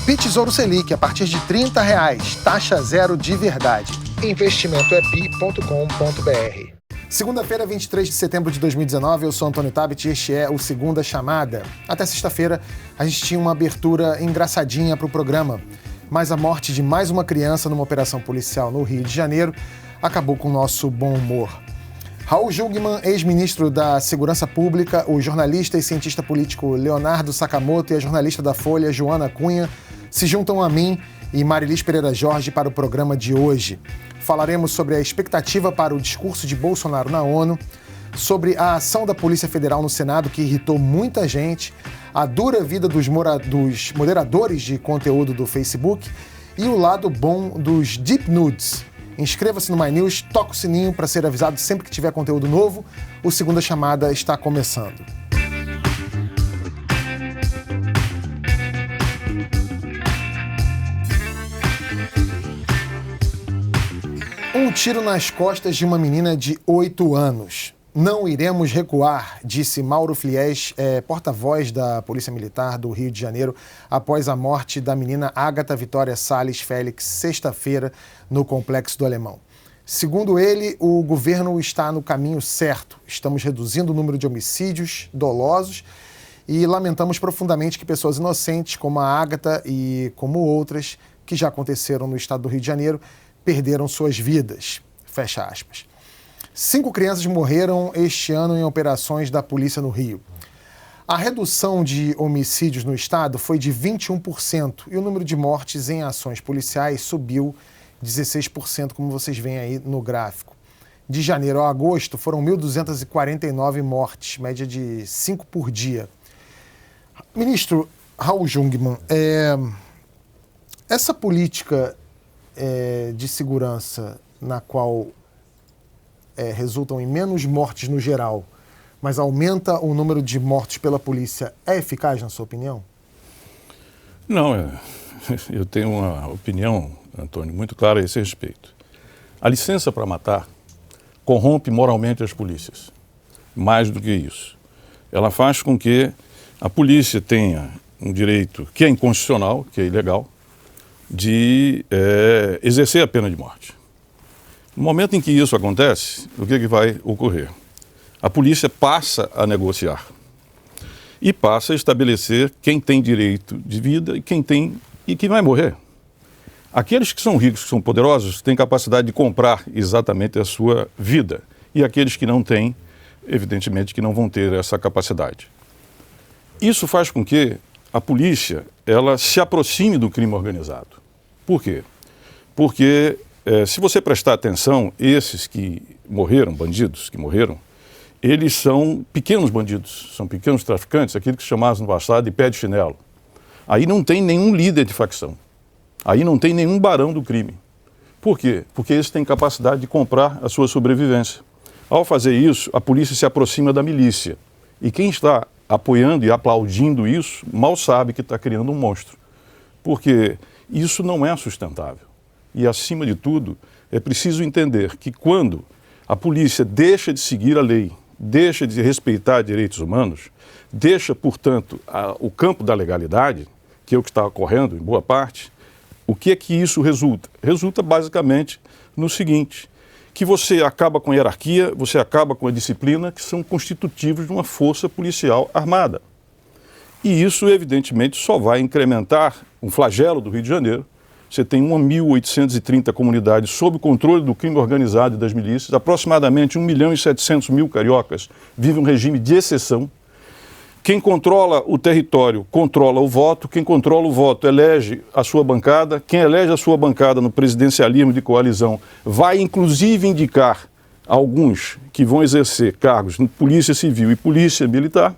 Palpite Tesouro Selic, a partir de R$30, taxa zero de verdade. Investimentoepi.com.br. Segunda-feira, 23 de setembro de 2019, eu sou Antônio Tabet e este é o Segunda Chamada. Até sexta-feira, a gente tinha uma abertura engraçadinha para o programa, mas a morte de mais uma criança numa operação policial no Rio de Janeiro acabou com o nosso bom humor. Raul Jungmann, ex-ministro da Segurança Pública, o jornalista e cientista político Leonardo Sakamoto e a jornalista da Folha, Joana Cunha, se juntam a mim e Marilis Pereira Jorge para o programa de hoje. Falaremos sobre a expectativa para o discurso de Bolsonaro na ONU, sobre a ação da Polícia Federal no Senado, que irritou muita gente, a dura vida dos moderadores de conteúdo do Facebook e o lado bom dos Deep Nudes. Inscreva-se no MyNews, toca o sininho para ser avisado sempre que tiver conteúdo novo. O Segunda Chamada está começando. Um tiro nas costas de uma menina de 8 anos. Não iremos recuar, disse Mauro Fies, porta-voz da Polícia Militar do Rio de Janeiro, após a morte da menina Ágata Vitória Salles Félix, sexta-feira, no Complexo do Alemão. Segundo ele, o governo está no caminho certo. Estamos reduzindo o número de homicídios dolosos e lamentamos profundamente que pessoas inocentes, como a Ágata e como outras, que já aconteceram no estado do Rio de Janeiro, perderam suas vidas. Fecha aspas. 5 crianças morreram este ano em operações da polícia no Rio. A redução de homicídios no estado foi de 21% e o número de mortes em ações policiais subiu 16%, como vocês veem aí no gráfico. De janeiro a agosto foram 1.249 mortes, média de 5 por dia. Ministro Raul Jungmann, essa política de segurança na qual resultam em menos mortes no geral, mas aumenta o número de mortes pela polícia, é eficaz, na sua opinião? Não, eu tenho uma opinião, Antônio, muito clara a esse respeito. A licença para matar corrompe moralmente as polícias. Mais do que isso. Ela faz com que a polícia tenha um direito que é inconstitucional, que é ilegal, de exercer a pena de morte. No momento em que isso acontece, o que vai ocorrer? A polícia passa a negociar e passa a estabelecer quem tem direito de vida e quem vai morrer. Aqueles que são ricos, que são poderosos, têm capacidade de comprar exatamente a sua vida. E aqueles que não têm, evidentemente que não vão ter essa capacidade. Isso faz com que a polícia ela se aproxime do crime organizado. Por quê? Porque se você prestar atenção, esses que morreram, bandidos que morreram, eles são pequenos bandidos, são pequenos traficantes, aquilo que se chamava no passado de pé de chinelo. Aí não tem nenhum líder de facção, aí não tem nenhum barão do crime. Por quê? Porque eles têm capacidade de comprar a sua sobrevivência. Ao fazer isso, a polícia se aproxima da milícia. E quem está apoiando e aplaudindo isso, mal sabe que está criando um monstro. Porque isso não é sustentável. E, acima de tudo, é preciso entender que quando a polícia deixa de seguir a lei, deixa de respeitar direitos humanos, deixa, portanto, o campo da legalidade, que é o que está ocorrendo em boa parte, o que é que isso resulta? Resulta, basicamente, no seguinte, que você acaba com a hierarquia, você acaba com a disciplina, que são constitutivos de uma força policial armada. E isso, evidentemente, só vai incrementar um flagelo do Rio de Janeiro. Você tem 1.830 comunidades sob o controle do crime organizado e das milícias, aproximadamente 1.700.000 cariocas vivem um regime de exceção. Quem controla o território controla o voto, quem controla o voto elege a sua bancada, quem elege a sua bancada no presidencialismo de coalizão vai inclusive indicar alguns que vão exercer cargos em polícia civil e polícia militar,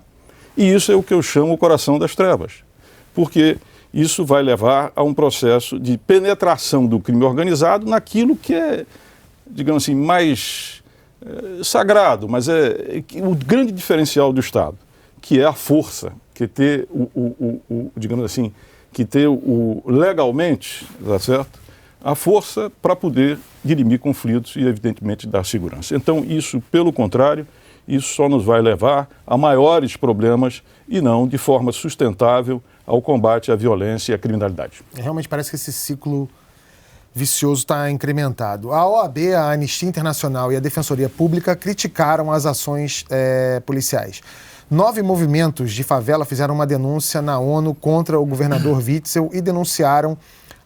e isso é o que eu chamo o coração das trevas, porque isso vai levar a um processo de penetração do crime organizado naquilo que é, digamos assim, mais sagrado, mas é o grande diferencial do Estado, que é a força, que ter digamos assim, que ter legalmente, tá certo? A força para poder dirimir conflitos e, evidentemente, dar segurança. Então, isso, pelo contrário, isso só nos vai levar a maiores problemas e não de forma sustentável ao combate à violência e à criminalidade. Realmente parece que esse ciclo vicioso está incrementado. A OAB, a Anistia Internacional e a Defensoria Pública criticaram as ações policiais. 9 movimentos de favela fizeram uma denúncia na ONU contra o governador Witzel e denunciaram,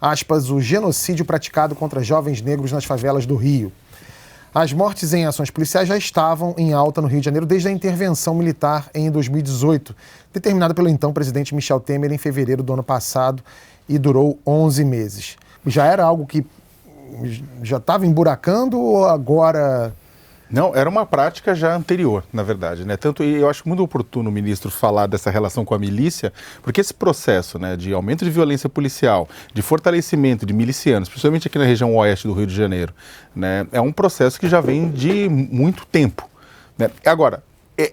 aspas, o genocídio praticado contra jovens negros nas favelas do Rio. As mortes em ações policiais já estavam em alta no Rio de Janeiro desde a intervenção militar em 2018, determinada pelo então presidente Michel Temer em fevereiro do ano passado e durou 11 meses. Já era algo que já estava emburacando ou agora... Não, era uma prática já anterior, na verdade, né? Tanto, e eu acho muito oportuno o ministro falar dessa relação com a milícia, porque esse processo, né, de aumento de violência policial, de fortalecimento de milicianos, principalmente aqui na região oeste do Rio de Janeiro, né, é um processo que já vem de muito tempo, né? Agora,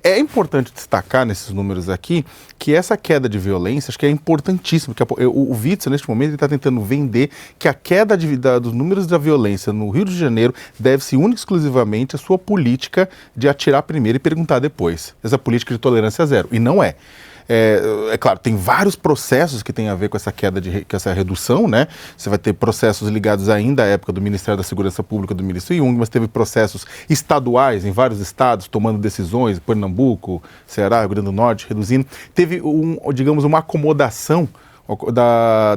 é importante destacar nesses números aqui que essa queda de violência, acho que é importantíssimo, porque o Witzel, neste momento, está tentando vender que a queda dos números da violência no Rio de Janeiro deve-se única e exclusivamente à sua política de atirar primeiro e perguntar depois. Essa política de tolerância zero. E não é. É claro, tem vários processos que têm a ver com essa queda, com essa redução, né? Você vai ter processos ligados ainda à época do Ministério da Segurança Pública do ministro Jung, mas teve processos estaduais em vários estados, tomando decisões, Pernambuco, Ceará, Rio Grande do Norte, reduzindo. Teve, digamos, uma acomodação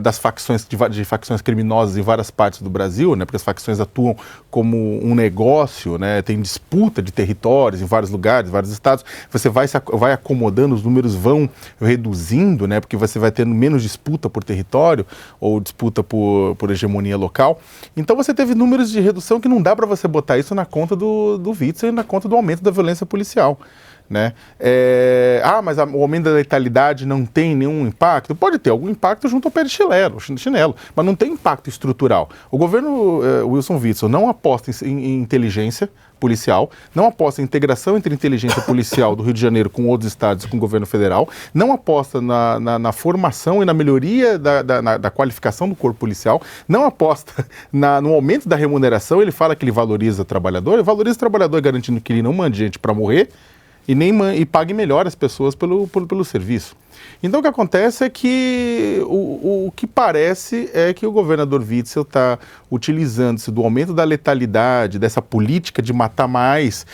das facções, de facções criminosas em várias partes do Brasil, né, porque as facções atuam como um negócio, né, tem disputa de territórios em vários lugares, vários estados, você vai acomodando, os números vão reduzindo, né, porque você vai tendo menos disputa por território ou disputa por hegemonia local. Então você teve números de redução que não dá para você botar isso na conta do Witzel e na conta do aumento da violência policial. Né? Mas o aumento da letalidade não tem nenhum impacto? Pode ter algum impacto junto ao pé de chinelo, mas não tem impacto estrutural. O governo Wilson Witzel não aposta em inteligência policial, não aposta em integração entre a inteligência policial do Rio de Janeiro com outros estados e com o governo federal, não aposta na formação e na melhoria da qualificação do corpo policial, não aposta no aumento da remuneração. Ele fala que ele valoriza o trabalhador garantindo que ele não mande gente para morrer, e pague melhor as pessoas pelo serviço. Então o que acontece é que o que parece é que o governador Witzel está utilizando-se do aumento da letalidade, dessa política de matar mais,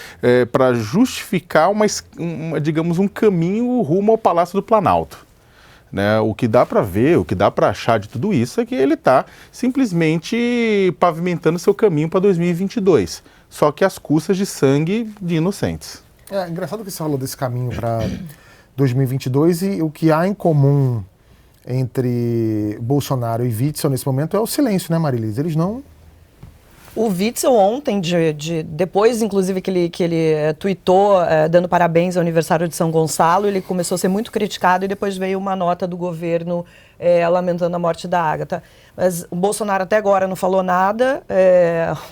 para justificar digamos, um caminho rumo ao Palácio do Planalto. Né? O que dá para ver, o que dá para achar de tudo isso é que ele está simplesmente pavimentando seu caminho para 2022, só que às custas de sangue de inocentes. É engraçado que você falou desse caminho para 2022 e o que há em comum entre Bolsonaro e Witzel nesse momento é o silêncio, né, Marilise? Eles não... O Witzel ontem, depois inclusive que ele tweetou dando parabéns ao aniversário de São Gonçalo, ele começou a ser muito criticado e depois veio uma nota do governo lamentando a morte da Ágata. Mas o Bolsonaro até agora não falou nada,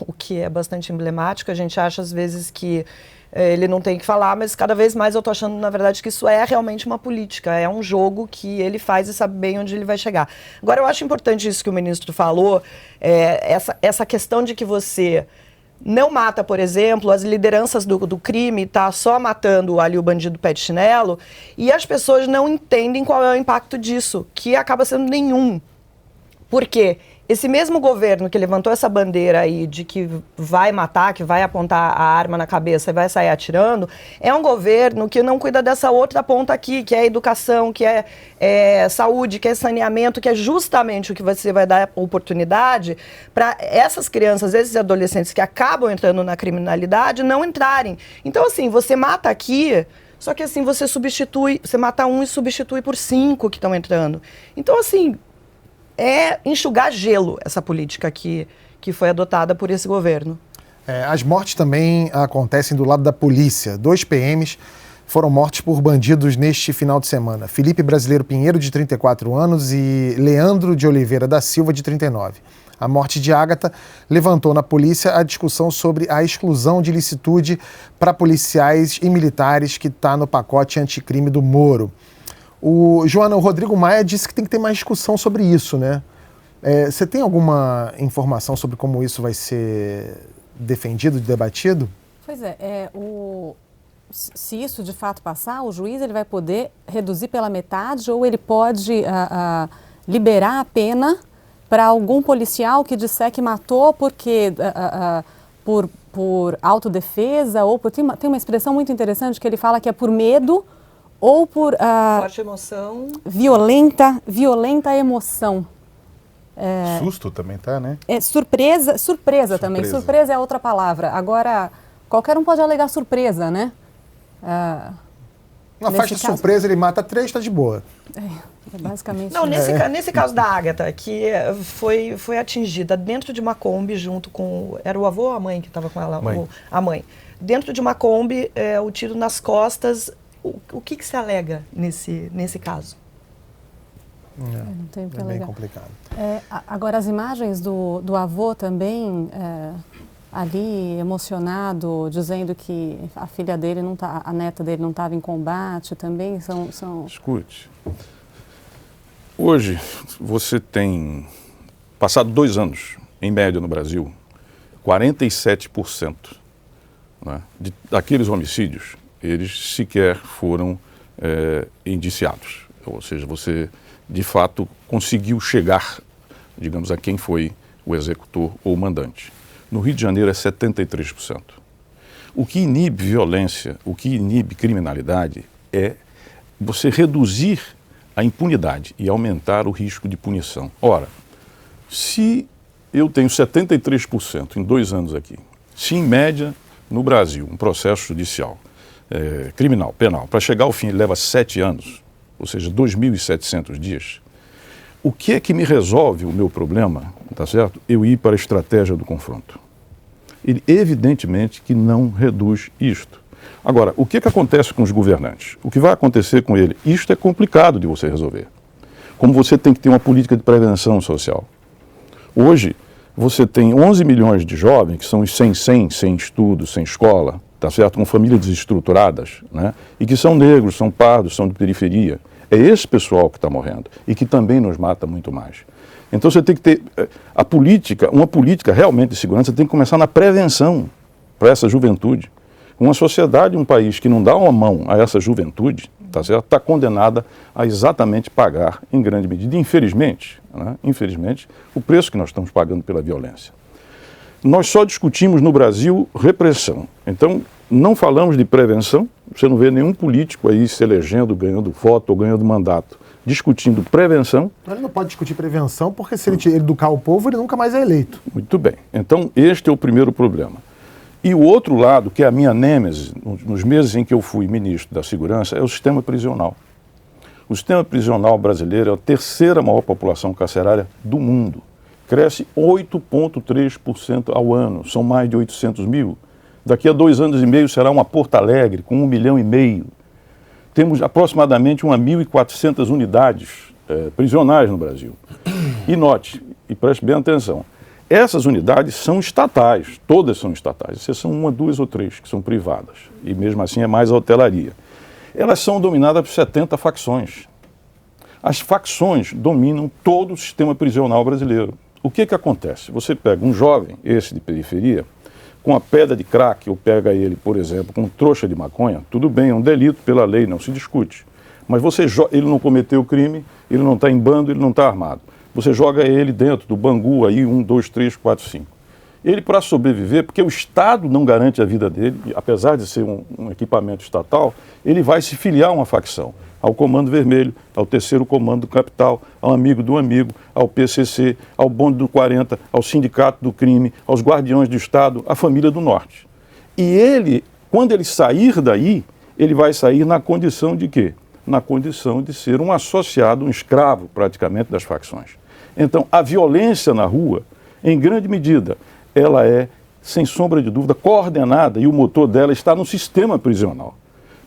o que é bastante emblemático. A gente acha às vezes que ele não tem que falar, mas cada vez mais eu estou achando, na verdade, que isso é realmente uma política, é um jogo que ele faz e sabe bem onde ele vai chegar. Agora, eu acho importante isso que o ministro falou, essa questão de que você não mata, por exemplo, as lideranças do crime, está só matando ali o bandido pé de chinelo, e as pessoas não entendem qual é o impacto disso, que acaba sendo nenhum. Por quê? Esse mesmo governo que levantou essa bandeira aí de que vai matar, que vai apontar a arma na cabeça e vai sair atirando, é um governo que não cuida dessa outra ponta aqui, que é educação, que é saúde, que é saneamento, que é justamente o que você vai dar oportunidade para essas crianças, esses adolescentes que acabam entrando na criminalidade, não entrarem. Então, assim, você mata aqui, só que assim, você mata um e substitui por 5 que estão entrando. Então, assim... é enxugar gelo essa política que foi adotada por esse governo. As mortes também acontecem do lado da polícia. 2 PMs foram mortos por bandidos neste final de semana. Felipe Brasileiro Pinheiro, de 34 anos, e Leandro de Oliveira da Silva, de 39. A morte de Ágata levantou na polícia a discussão sobre a exclusão de licitude para policiais e militares que está no pacote anticrime do Moro. O Rodrigo Maia disse que tem que ter mais discussão sobre isso, né? Você tem alguma informação sobre como isso vai ser defendido, debatido? Pois se isso de fato passar, o juiz ele vai poder reduzir pela metade ou ele pode liberar a pena para algum policial que disser que matou porque por autodefesa ou por... Tem uma expressão muito interessante que ele fala que é por medo ou por... forte emoção. Violenta emoção. Susto também tá, né? Surpresa também. Surpresa é outra palavra. Agora, qualquer um pode alegar surpresa, né? Uma faixa de surpresa, ele mata 3, está de boa. É basicamente... Não, nesse caso da Agatha, que foi atingida dentro de uma Kombi junto com... Era o avô ou a mãe que estava com ela? A mãe. Dentro de uma Kombi, o tiro nas costas. O que se alega nesse caso? Não tem o que É bem alegar. complicado. Agora, as imagens do avô também, ali emocionado, dizendo que a filha dele não tá, a neta dele não estava em combate, também são... Escute, hoje você tem, passado 2 anos, em média no Brasil, 47%, né, daqueles homicídios, eles sequer foram indiciados. Ou seja, você, de fato, conseguiu chegar, digamos, a quem foi o executor ou o mandante. No Rio de Janeiro é 73%. O que inibe violência, o que inibe criminalidade é você reduzir a impunidade e aumentar o risco de punição. Ora, se eu tenho 73% em 2 anos aqui, se em média no Brasil um processo judicial criminal, penal, para chegar ao fim ele leva 7 anos, ou seja, 2.700 dias, o que é que me resolve o meu problema, tá certo? Eu ir para a estratégia do confronto. Ele evidentemente que não reduz isto. Agora, o que acontece com os governantes? O que vai acontecer com ele? Isto é complicado de você resolver. Como você tem que ter uma política de prevenção social. Hoje, você tem 11 milhões de jovens que são os sem estudo, sem escola, tá certo? Com famílias desestruturadas, né? E que são negros, são pardos, são de periferia. É esse pessoal que está morrendo e que também nos mata muito mais. Então você tem que ter uma política realmente de segurança tem que começar na prevenção para essa juventude. Uma sociedade, um país que não dá uma mão a essa juventude, tá certo? Está condenada a exatamente pagar, em grande medida, infelizmente, né? Infelizmente, o preço que nós estamos pagando pela violência. Nós só discutimos no Brasil repressão. Então, não falamos de prevenção, você não vê nenhum político aí se elegendo, ganhando voto ou ganhando mandato, discutindo prevenção. Ele não pode discutir prevenção, porque se ele educar o povo, ele nunca mais é eleito. Muito bem. Então, este é o primeiro problema. E o outro lado, que é a minha nêmese, nos meses em que eu fui ministro da Segurança, é o sistema prisional. O sistema prisional brasileiro é a 3ª maior população carcerária do mundo. Cresce 8,3% ao ano, são mais de 800 mil. Daqui a 2 anos e meio será uma Porto Alegre com 1,5 milhão. Temos aproximadamente 1.400 unidades prisionais no Brasil. E note, e preste bem atenção, essas unidades são estatais, todas são estatais, exceção 1, 2 ou 3 que são privadas, e mesmo assim é mais a hotelaria. Elas são dominadas por 70 facções. As facções dominam todo o sistema prisional brasileiro. O que acontece? Você pega um jovem, esse de periferia, com a pedra de crack, ou pega ele, por exemplo, com trouxa de maconha, tudo bem, é um delito pela lei, não se discute. Mas ele não cometeu crime, ele não está em bando, ele não está armado. Você joga ele dentro do Bangu, aí 1, 2, 3, 4, 5. Ele, para sobreviver, porque o Estado não garante a vida dele, apesar de ser um equipamento estatal, ele vai se filiar a uma facção, ao Comando Vermelho, ao 3º Comando Capital, ao Amigo do Amigo, ao PCC, ao Bonde do 40, ao Sindicato do Crime, aos Guardiões do Estado, à Família do Norte. E ele, quando ele sair daí, ele vai sair na condição de quê? Na condição de ser um associado, um escravo praticamente das facções. Então, a violência na rua, em grande medida, ela é, sem sombra de dúvida, coordenada e o motor dela está no sistema prisional.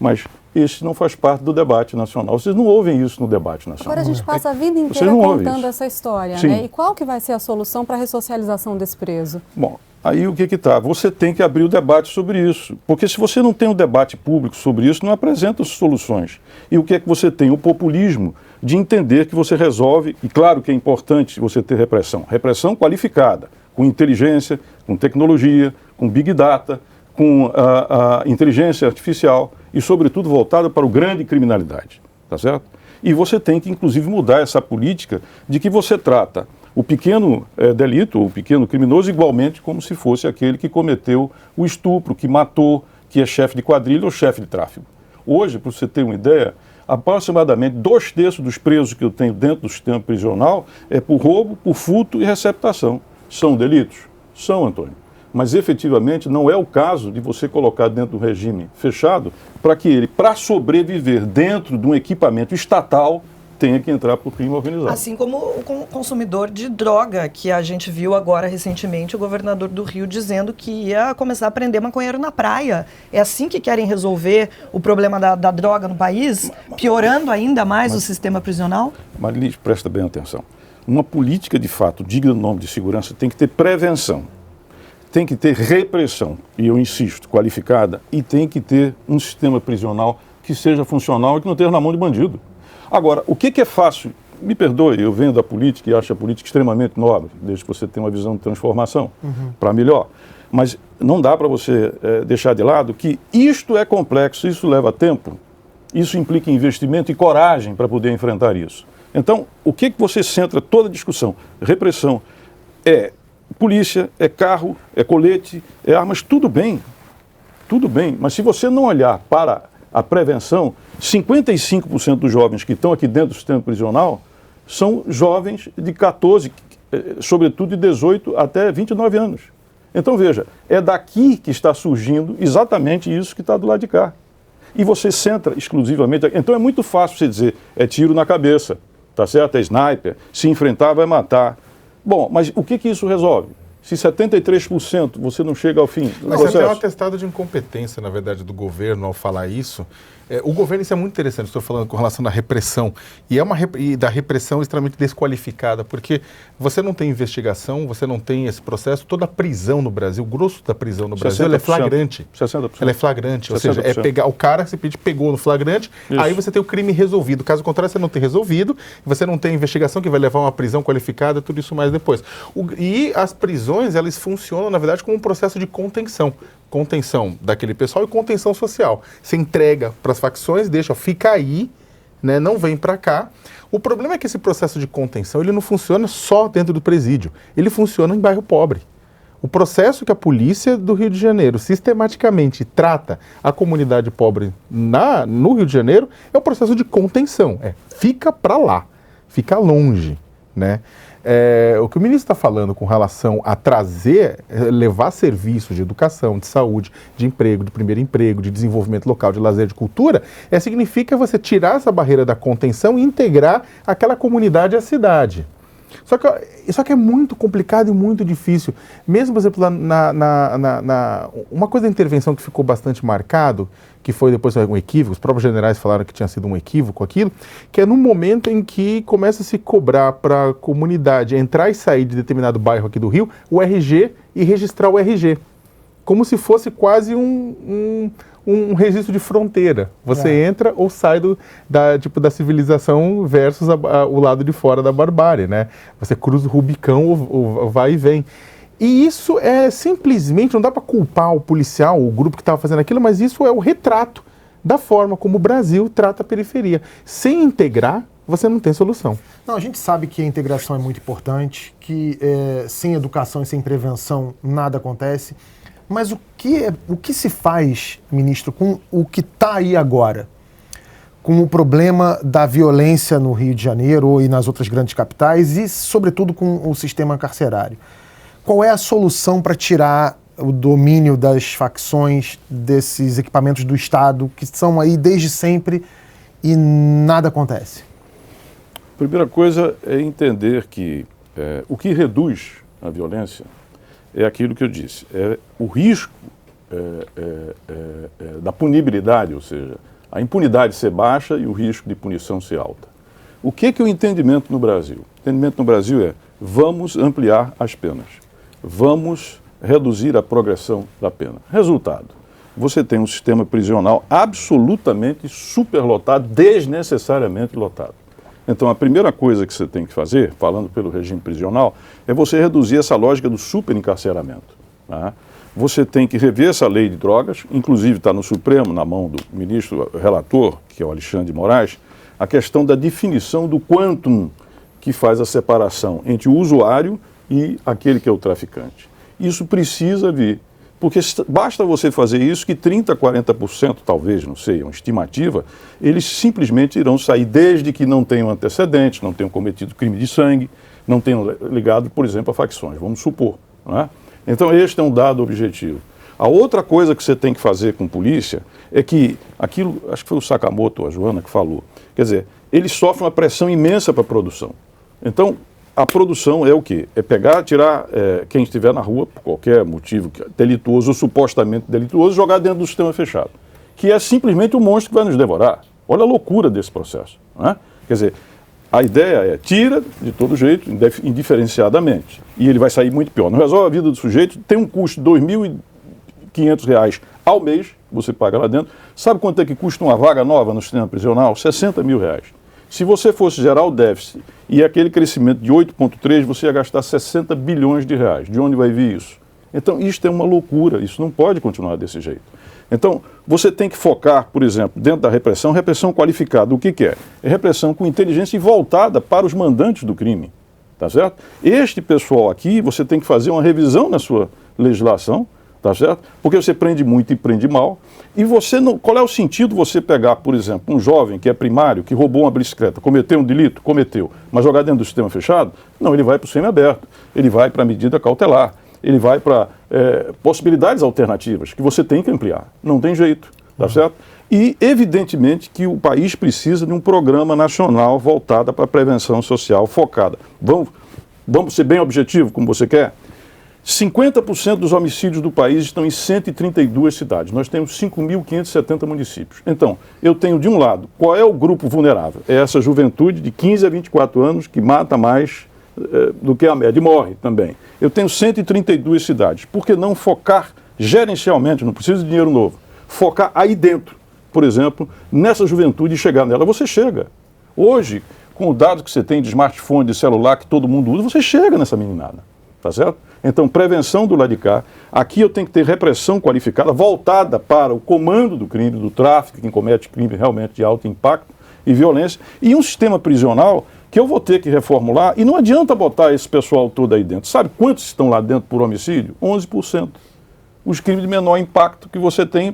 Mas esse não faz parte do debate nacional. Vocês não ouvem isso no debate nacional. Agora a gente passa a vida inteira contando essa história, Sim. né? E qual que vai ser a solução para a ressocialização desse preso? Bom, aí o que está? Você tem que abrir o debate sobre isso. Porque se você não tem um debate público sobre isso, não apresenta soluções. E o que é que você tem? O populismo de entender que você resolve, e claro que é importante você ter repressão. Repressão qualificada, com inteligência, com tecnologia, com big data, com a inteligência artificial. e, sobretudo, voltada para o grande criminalidade, tá certo? E você tem que, inclusive, mudar essa política de que você trata o pequeno delito, o pequeno criminoso, igualmente como se fosse aquele que cometeu o estupro, que matou, que é chefe de quadrilha ou chefe de tráfico. Hoje, para você ter uma ideia, aproximadamente 2/3 dos presos que eu tenho dentro do sistema prisional é por roubo, por furto e receptação. São delitos? São, Antônio. Mas efetivamente não é o caso de você colocar dentro do regime fechado para que ele, para sobreviver dentro de um equipamento estatal, tenha que entrar para o crime organizado. Assim como o consumidor de droga, que a gente viu agora recentemente o governador do Rio dizendo que ia começar a prender maconheiro na praia. É assim que querem resolver o problema da droga no país, piorando ainda mais o sistema prisional? Marilis, presta bem atenção. Uma política de fato digna do nome de segurança tem que ter prevenção, tem que ter repressão, e eu insisto, qualificada, e tem que ter um sistema prisional que seja funcional e que não esteja na mão de bandido. Agora, o que é fácil? Me perdoe, eu venho da política e acho a política extremamente nobre, desde que você tenha uma visão de transformação para melhor. Mas não dá para você deixar de lado que isto é complexo, isso leva tempo, isso implica investimento e coragem para poder enfrentar isso. Então, o que você centra toda a discussão? Repressão é polícia, é carro, é colete, é armas, tudo bem, mas se você não olhar para a prevenção, 55% dos jovens que estão aqui dentro do sistema prisional são jovens de 14, sobretudo de 18 até 29 anos. Então veja, é daqui que está surgindo exatamente isso que está do lado de cá. E você centra exclusivamente, então é muito fácil você dizer, é tiro na cabeça, tá certo? É sniper, se enfrentar vai matar. Bom, mas o que isso resolve? Se 73% você não chega ao fim do Mas processo. é um atestado de incompetência, na verdade, do governo ao falar isso. O governo, isso é muito interessante, estou falando com relação à repressão, e da repressão extremamente desqualificada, porque você não tem investigação, você não tem esse processo, toda a prisão no Brasil, o grosso da prisão no Brasil, ela é flagrante. 60%. Ela é flagrante, 60%. ou seja, é pegar o cara, você pegou no flagrante, isso. Aí você tem o crime resolvido. Caso contrário, você não tem resolvido, você não tem investigação que vai levar a uma prisão qualificada, tudo isso mais depois. E as prisões, elas funcionam, na verdade, como um processo de contenção daquele pessoal e contenção social. Você entrega para as facções, deixa, fica aí, né, não vem para cá. O problema é que esse processo de contenção, ele não funciona só dentro do presídio, ele funciona em bairro pobre. O processo que a polícia do Rio de Janeiro sistematicamente trata a comunidade pobre no Rio de Janeiro é um processo de contenção, fica para lá, fica longe, né? O que o ministro está falando com relação a levar serviços de educação, de saúde, de emprego, de primeiro emprego, de desenvolvimento local, de lazer, de cultura, significa você tirar essa barreira da contenção e integrar aquela comunidade à cidade. Só que é muito complicado e muito difícil. Mesmo, por exemplo, uma coisa da intervenção que ficou bastante marcado, que foi depois um equívoco, os próprios generais falaram que tinha sido um equívoco aquilo, que é no momento em que começa a se cobrar para a comunidade entrar e sair de determinado bairro aqui do Rio, o RG e registrar o RG. Como se fosse quase um registro de fronteira. Você entra ou sai da civilização versus o lado de fora da barbárie, né? Você cruza o Rubicão ou vai e vem. E isso é simplesmente, não dá para culpar o policial, o grupo que estava fazendo aquilo, mas isso é o retrato da forma como o Brasil trata a periferia. Sem integrar, você não tem solução. Não, a gente sabe que a integração é muito importante, que sem educação e sem prevenção nada acontece. Mas o que se faz, ministro, com o que está aí agora? Com o problema da violência no Rio de Janeiro e nas outras grandes capitais e, sobretudo, com o sistema carcerário. Qual é a solução para tirar o domínio das facções, desses equipamentos do Estado, que são aí desde sempre e nada acontece? Primeira coisa é entender que o que reduz a violência é aquilo que eu disse, é o risco da punibilidade, ou seja, a impunidade ser baixa e o risco de punição ser alta. O que é o entendimento no Brasil? O entendimento no Brasil é: vamos ampliar as penas, vamos reduzir a progressão da pena. Resultado, você tem um sistema prisional absolutamente superlotado, desnecessariamente lotado. Então, a primeira coisa que você tem que fazer, falando pelo regime prisional, é você reduzir essa lógica do superencarceramento. Tá? você tem que rever essa lei de drogas, inclusive está no Supremo, na mão do ministro relator, que é o Alexandre de Moraes, a questão da definição do quantum que faz a separação entre o usuário e aquele que é o traficante. Isso precisa vir, porque basta você fazer isso que 30%, 40%, talvez, não sei, é uma estimativa, eles simplesmente irão sair desde que não tenham antecedentes, não tenham cometido crime de sangue, não tenham ligado, por exemplo, a facções, vamos supor, não é? Então, este é um dado objetivo. A outra coisa que você tem que fazer com polícia é que, aquilo, acho que foi o Sakamoto, a Joana, que falou, quer dizer, eles sofrem uma pressão imensa para a produção. Então, a produção é o quê? É pegar, tirar quem estiver na rua, por qualquer motivo delituoso ou supostamente delituoso, jogar dentro do sistema fechado, que é simplesmente um monstro que vai nos devorar. Olha a loucura desse processo, não é? Quer dizer, a ideia é tira de todo jeito, indiferenciadamente, e ele vai sair muito pior. Não resolve a vida do sujeito, tem um custo de R$2.500 ao mês, você paga lá dentro. Sabe quanto é que custa uma vaga nova no sistema prisional? R$60 mil. Se você fosse gerar o déficit e aquele crescimento de 8,3, você ia gastar R$60 bilhões. De onde vai vir isso? Então, isto é uma loucura, isso não pode continuar desse jeito. Então, você tem que focar, por exemplo, dentro da repressão qualificada. O que é? É repressão com inteligência e voltada para os mandantes do crime, tá certo? Este pessoal aqui, você tem que fazer uma revisão na sua legislação, tá certo? Porque você prende muito e prende mal. E você não... Qual é o sentido você pegar, por exemplo, um jovem que é primário, que roubou uma bicicleta, cometeu um delito? Cometeu. Mas jogar dentro do sistema fechado? Não, ele vai para o semiaberto, ele vai para a medida cautelar, ele vai para possibilidades alternativas que você tem que ampliar. Não tem jeito, tá certo? E, evidentemente, que o país precisa de um programa nacional voltado para a prevenção social focada. Vamos ser bem objetivo, como você quer? 50% dos homicídios do país estão em 132 cidades. Nós temos 5.570 municípios. Então, eu tenho, de um lado, qual é o grupo vulnerável? É essa juventude de 15 a 24 anos que mata mais do que a média e morre também. Eu tenho 132 cidades. Por que não focar gerencialmente, não precisa de dinheiro novo, focar aí dentro, por exemplo, nessa juventude e chegar nela? Você chega. Hoje, com o dado que você tem de smartphone, de celular, que todo mundo usa, você chega nessa meninada. Tá certo? Então, prevenção do lado de cá. Aqui eu tenho que ter repressão qualificada, voltada para o comando do crime, do tráfico, quem comete crime realmente de alto impacto e violência, e um sistema prisional que eu vou ter que reformular, e não adianta botar esse pessoal todo aí dentro. Sabe quantos estão lá dentro por homicídio? 11%. Os crimes de menor impacto que você tem,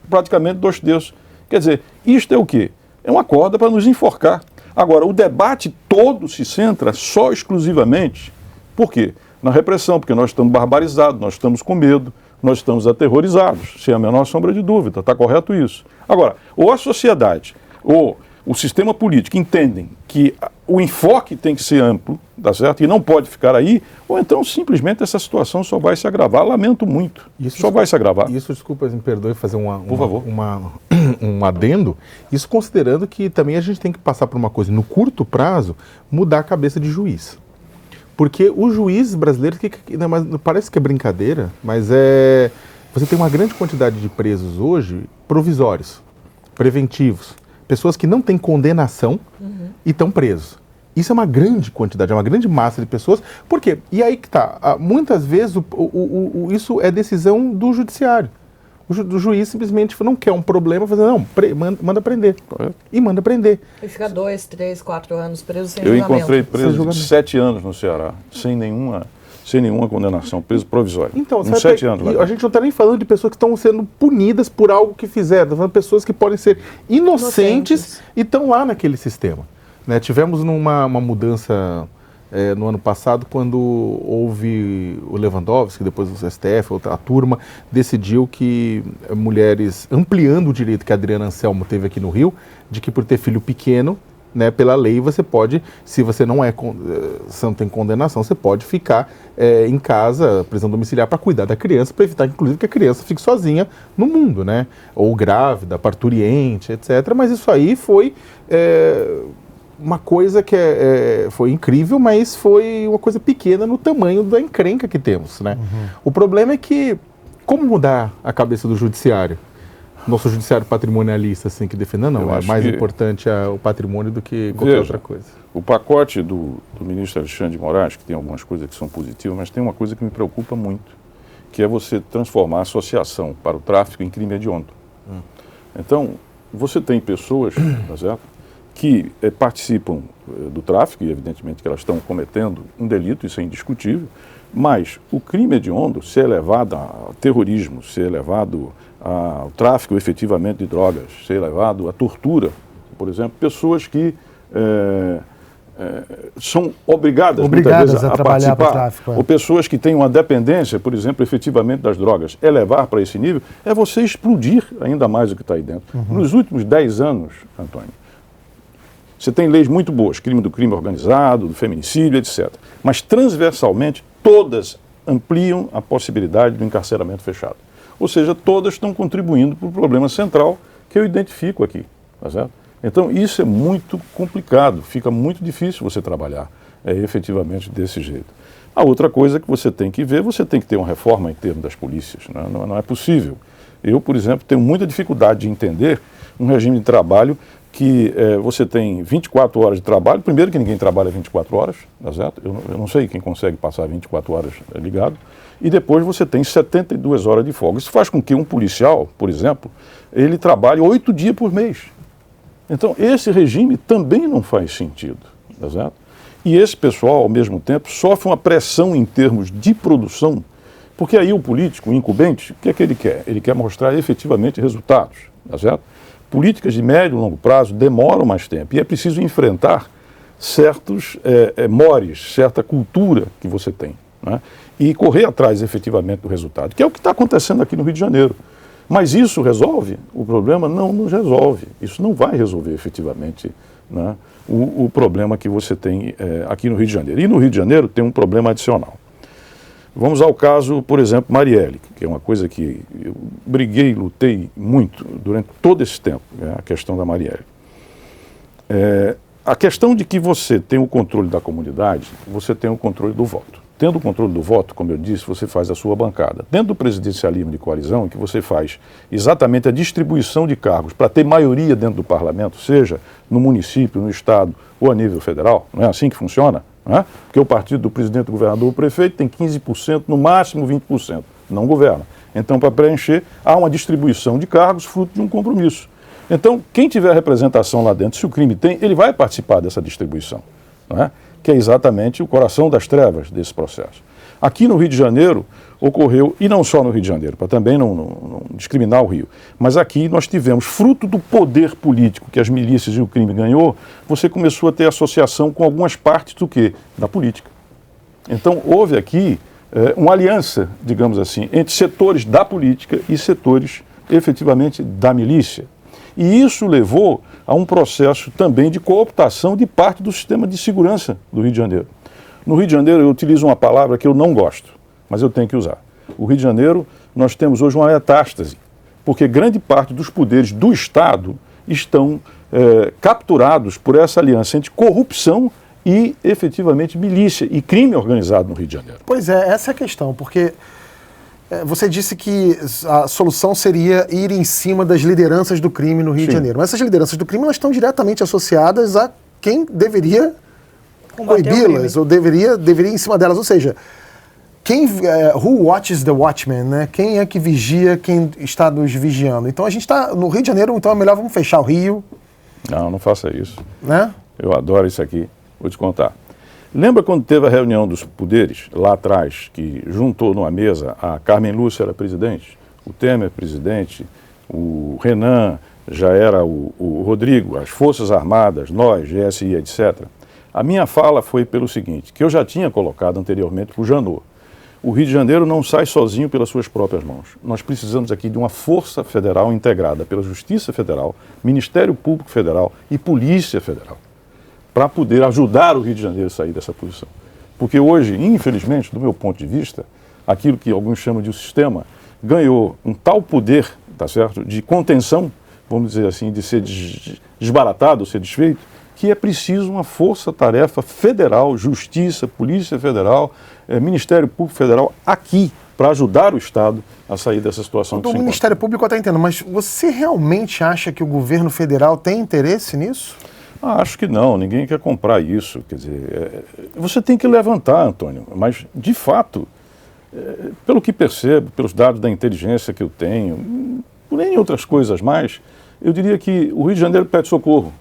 praticamente 2/3. Quer dizer, isto é o quê? É uma corda para nos enforcar. Agora, o debate todo se centra só exclusivamente, por quê? Na repressão, porque nós estamos barbarizados, nós estamos com medo, nós estamos aterrorizados, sem a menor sombra de dúvida, está correto isso. Agora, ou a sociedade, ou o sistema político entendem que o enfoque tem que ser amplo, tá certo? E não pode ficar aí, ou então simplesmente essa situação só vai se agravar. Lamento muito, isso só vai se agravar. Isso, desculpa, me perdoe fazer por favor, um adendo, isso considerando que também a gente tem que passar por uma coisa, no curto prazo, mudar a cabeça de juiz. Porque os juízes brasileiros, parece que é brincadeira, mas você tem uma grande quantidade de presos hoje provisórios, preventivos, pessoas que não têm condenação e estão presos. Isso é uma grande quantidade, é uma grande massa de pessoas. Por quê? E aí que tá, muitas vezes isso é decisão do judiciário. O juiz simplesmente não quer um problema, não, manda prender. E manda prender. E fica 2, 3, 4 anos preso sem julgamento. julgamento. Eu encontrei preso de 7 anos no Ceará, sem nenhuma condenação, preso provisório. Então, 7 anos. A gente não está nem falando de pessoas que estão sendo punidas por algo que fizeram, estamos falando de pessoas que podem ser inocentes e estão lá naquele sistema. Né? Tivemos uma mudança no ano passado, quando houve o Lewandowski, depois o STF, a turma, decidiu que mulheres, ampliando o direito que a Adriana Anselmo teve aqui no Rio, de que por ter filho pequeno, né, pela lei você pode, se você não tem condenação, você pode ficar em casa, prisão domiciliar, para cuidar da criança, para evitar, inclusive, que a criança fique sozinha no mundo, né? Ou grávida, parturiente, etc. Mas isso aí foi uma coisa que foi incrível, mas foi uma coisa pequena no tamanho da encrenca que temos, né? O problema é que, como mudar a cabeça do judiciário? Nosso judiciário patrimonialista, assim, que defende, não, é mais importante o patrimônio do que qualquer outra coisa. O pacote do ministro Alexandre de Moraes, que tem algumas coisas que são positivas, mas tem uma coisa que me preocupa muito, que é você transformar a associação para o tráfico em crime hediondo. Então, você tem pessoas, tá certo, que participam do tráfico, e evidentemente que elas estão cometendo um delito, isso é indiscutível, mas o crime hediondo, se é levado ao terrorismo, se é levado ao tráfico efetivamente de drogas, se é levado à tortura, por exemplo, pessoas que são obrigadas muitas vezes, a trabalhar para o participar, tráfico. ou pessoas que têm uma dependência, por exemplo, efetivamente das drogas, levar para esse nível, é você explodir ainda mais o que está aí dentro. Nos últimos 10 anos, Antônio, você tem leis muito boas, crime do crime organizado, do feminicídio, etc. Mas transversalmente, todas ampliam a possibilidade do encarceramento fechado. Ou seja, todas estão contribuindo para o problema central que eu identifico aqui, tá certo? Então, isso é muito complicado, fica muito difícil você trabalhar efetivamente desse jeito. A outra coisa que você tem que ver, você tem que ter uma reforma em termos das polícias, né? Não é possível. Eu, por exemplo, tenho muita dificuldade de entender um regime de trabalho que você tem 24 horas de trabalho, primeiro que ninguém trabalha 24 horas, tá certo? Eu não sei quem consegue passar 24 horas ligado, e depois você tem 72 horas de folga. Isso faz com que um policial, por exemplo, ele trabalhe 8 dias por mês. Então, esse regime também não faz sentido, tá certo? E esse pessoal, ao mesmo tempo, sofre uma pressão em termos de produção, porque aí o político, o incumbente, o que é que ele quer? Ele quer mostrar efetivamente resultados, tá certo? Políticas de médio e longo prazo demoram mais tempo e é preciso enfrentar certos mores, certa cultura que você tem, né? E correr atrás efetivamente do resultado, que é o que está acontecendo aqui no Rio de Janeiro. Mas isso resolve o problema? Não nos resolve. Isso não vai resolver efetivamente, né, o problema que você tem aqui no Rio de Janeiro. E no Rio de Janeiro tem um problema adicional. Vamos ao caso, por exemplo, Marielle, que é uma coisa que eu briguei, lutei muito durante todo esse tempo, né, a questão da Marielle. A questão de que você tem o controle da comunidade, você tem o controle do voto. Tendo o controle do voto, como eu disse, você faz a sua bancada. Dentro do presidencialismo de coalizão, em que você faz exatamente a distribuição de cargos para ter maioria dentro do parlamento, seja no município, no estado ou a nível federal, não é assim que funciona? Não é? Porque o partido do presidente, do governador, o prefeito tem 15%, no máximo 20%, não governa. Então, para preencher, há uma distribuição de cargos fruto de um compromisso. Então, quem tiver representação lá dentro, se o crime tem, ele vai participar dessa distribuição, não é? Que é exatamente o coração das trevas desse processo. Aqui no Rio de Janeiro ocorreu, e não só no Rio de Janeiro, para também não discriminar o Rio, mas aqui nós tivemos, fruto do poder político que as milícias e o crime ganhou, você começou a ter associação com algumas partes do quê? Da política. Então houve aqui uma aliança, digamos assim, entre setores da política e setores efetivamente da milícia. E isso levou a um processo também de cooptação de parte do sistema de segurança do Rio de Janeiro. No Rio de Janeiro eu utilizo uma palavra que eu não gosto, mas eu tenho que usar. O Rio de Janeiro, nós temos hoje uma metástase, porque grande parte dos poderes do Estado estão capturados por essa aliança entre corrupção e, efetivamente, milícia e crime organizado no Rio de Janeiro. Pois é, essa é a questão, porque você disse que a solução seria ir em cima das lideranças do crime no Rio de Janeiro. Mas essas lideranças do crime elas estão diretamente associadas a quem deveria coibi-las, ou deveria ir em cima delas. Ou seja, who watches the watchman, né? Quem é que vigia quem está nos vigiando? Então a gente está no Rio de Janeiro, então é melhor vamos fechar o Rio. Não faça isso. Né? Eu adoro isso aqui, vou te contar. Lembra quando teve a reunião dos poderes, lá atrás, que juntou numa mesa a Carmen Lúcia era presidente, o Temer presidente, o Renan já era o Rodrigo, as Forças Armadas, nós, GSI, etc. A minha fala foi pelo seguinte, que eu já tinha colocado anteriormente para o Janot. O Rio de Janeiro não sai sozinho pelas suas próprias mãos. Nós precisamos aqui de uma força federal integrada pela Justiça Federal, Ministério Público Federal e Polícia Federal, para poder ajudar o Rio de Janeiro a sair dessa posição. Porque hoje, infelizmente, do meu ponto de vista, aquilo que alguns chamam de um sistema, ganhou um tal poder, tá certo, de contenção, vamos dizer assim, de ser desbaratado, ser desfeito, que é preciso uma força-tarefa federal, Justiça, Polícia Federal, Ministério Público Federal, aqui, para ajudar o Estado a sair dessa situação que se encontra. O Ministério Público eu até entendo, mas você realmente acha que o governo federal tem interesse nisso? Acho que não, ninguém quer comprar isso. Quer dizer, você tem que levantar, Antônio, mas, de fato, pelo que percebo, pelos dados da inteligência que eu tenho, por N outras coisas mais, eu diria que o Rio de Janeiro pede socorro.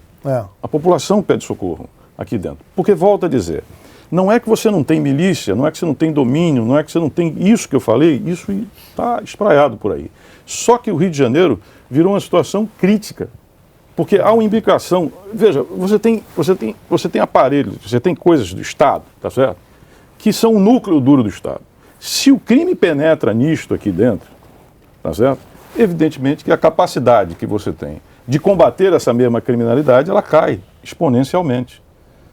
A população pede socorro aqui dentro. Porque, volto a dizer, não é que você não tem milícia, não é que você não tem domínio, não é que você não tem isso que eu falei, isso está espraiado por aí. Só que o Rio de Janeiro virou uma situação crítica. Porque há uma imbricação. Veja, você tem aparelhos, você tem coisas do Estado, tá certo? Que são o núcleo duro do Estado. Se o crime penetra nisto aqui dentro, tá certo? Evidentemente que a capacidade que você tem de combater essa mesma criminalidade, ela cai exponencialmente.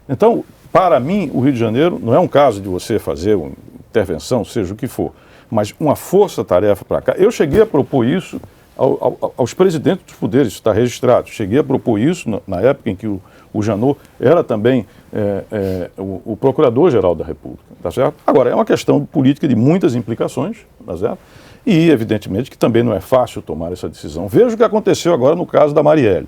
Então, para mim, o Rio de Janeiro não é um caso de você fazer uma intervenção, seja o que for, mas uma força-tarefa para cá. Eu cheguei a propor isso aos presidentes dos poderes, está registrado. Cheguei a propor isso na época em que o Janot era também o Procurador-Geral da República, tá certo? Agora, é uma questão política de muitas implicações, tá certo? E, evidentemente, que também não é fácil tomar essa decisão. Veja o que aconteceu agora no caso da Marielle.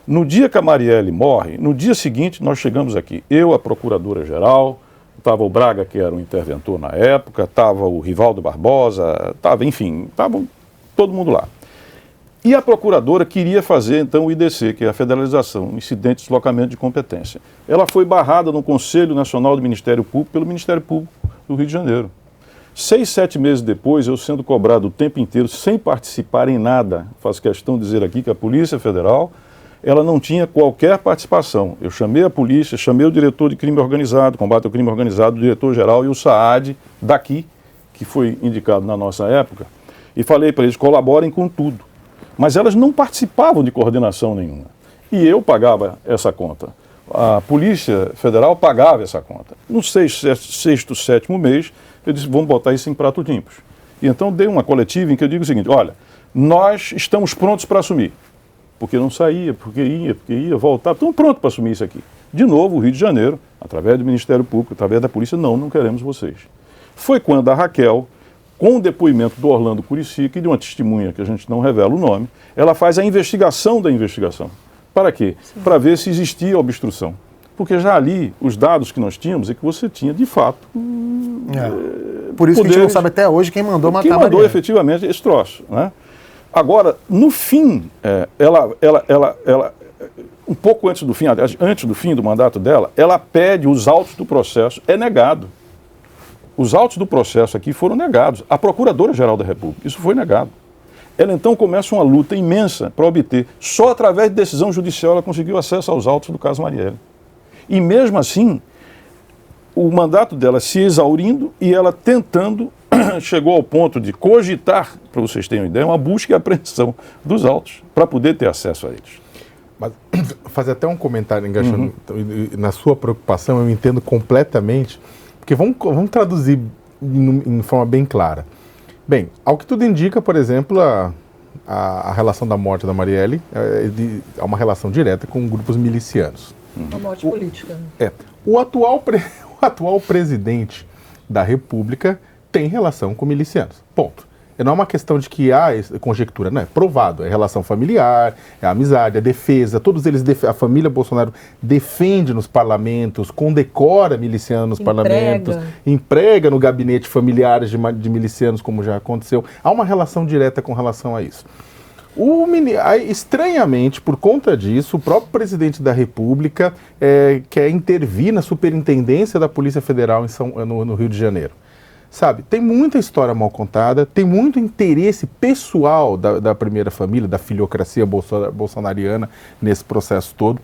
No dia que a Marielle morre, no dia seguinte nós chegamos aqui, eu, a Procuradora-Geral, estava o Braga, que era o interventor na época, estava o Rivaldo Barbosa, estava todo mundo lá. E a Procuradora queria fazer, então, o IDC, que é a Federalização, Incidente de Deslocamento de Competência. Ela foi barrada no Conselho Nacional do Ministério Público pelo Ministério Público do Rio de Janeiro. 6, 7 meses depois, eu sendo cobrado o tempo inteiro, sem participar em nada, faço questão de dizer aqui que a Polícia Federal, ela não tinha qualquer participação. Eu chamei a polícia, chamei o diretor de crime organizado, combate ao crime organizado, o diretor-geral e o SAAD daqui, que foi indicado na nossa época, e falei para eles, colaborem com tudo. Mas elas não participavam de coordenação nenhuma. E eu pagava essa conta. A Polícia Federal pagava essa conta. No sexto, 7º mês, eu disse, vamos botar isso em pratos limpos. E então dei uma coletiva em que eu digo o seguinte, olha, nós estamos prontos para assumir. Porque não saía, porque ia, voltava, estamos prontos para assumir isso aqui. De novo, o Rio de Janeiro, através do Ministério Público, através da polícia, não queremos vocês. Foi quando a Raquel, com o depoimento do Orlando Curicica e de uma testemunha que a gente não revela o nome, ela faz a investigação da investigação. Para quê? Para ver se existia obstrução. Porque já ali, os dados que nós tínhamos é que você tinha, de fato, por isso que a gente não sabe até hoje quem mandou matar a Marielle. Quem mandou efetivamente esse troço, né? Agora, no fim, ela, um pouco antes do fim do mandato dela, ela pede os autos do processo, é negado. Os autos do processo aqui foram negados. A Procuradora-Geral da República, isso foi negado. Ela então começa uma luta imensa para obter. Só através de decisão judicial ela conseguiu acesso aos autos do caso Marielle. E mesmo assim, o mandato dela se exaurindo e ela tentando, chegou ao ponto de cogitar, para vocês terem uma ideia, uma busca e apreensão dos autos, para poder ter acesso a eles. Mas fazer até um comentário enganchando na sua preocupação, eu entendo completamente, porque vamos traduzir em forma bem clara. Bem, ao que tudo indica, por exemplo, a relação da morte da Marielle é uma relação direta com grupos milicianos. Uma morte política. O atual presidente da República tem relação com milicianos. Ponto. Não é uma questão de que há conjectura, não é provado. É relação familiar, é amizade, é defesa. Todos eles, a família Bolsonaro defende nos parlamentos, condecora milicianos nos parlamentos, emprega no gabinete familiares de milicianos, como já aconteceu. Há uma relação direta com relação a isso. Estranhamente, por conta disso, o próprio presidente da República quer intervir na superintendência da Polícia Federal no Rio de Janeiro. Sabe, tem muita história mal contada, tem muito interesse pessoal da primeira família, da filiocracia bolsonariana nesse processo todo.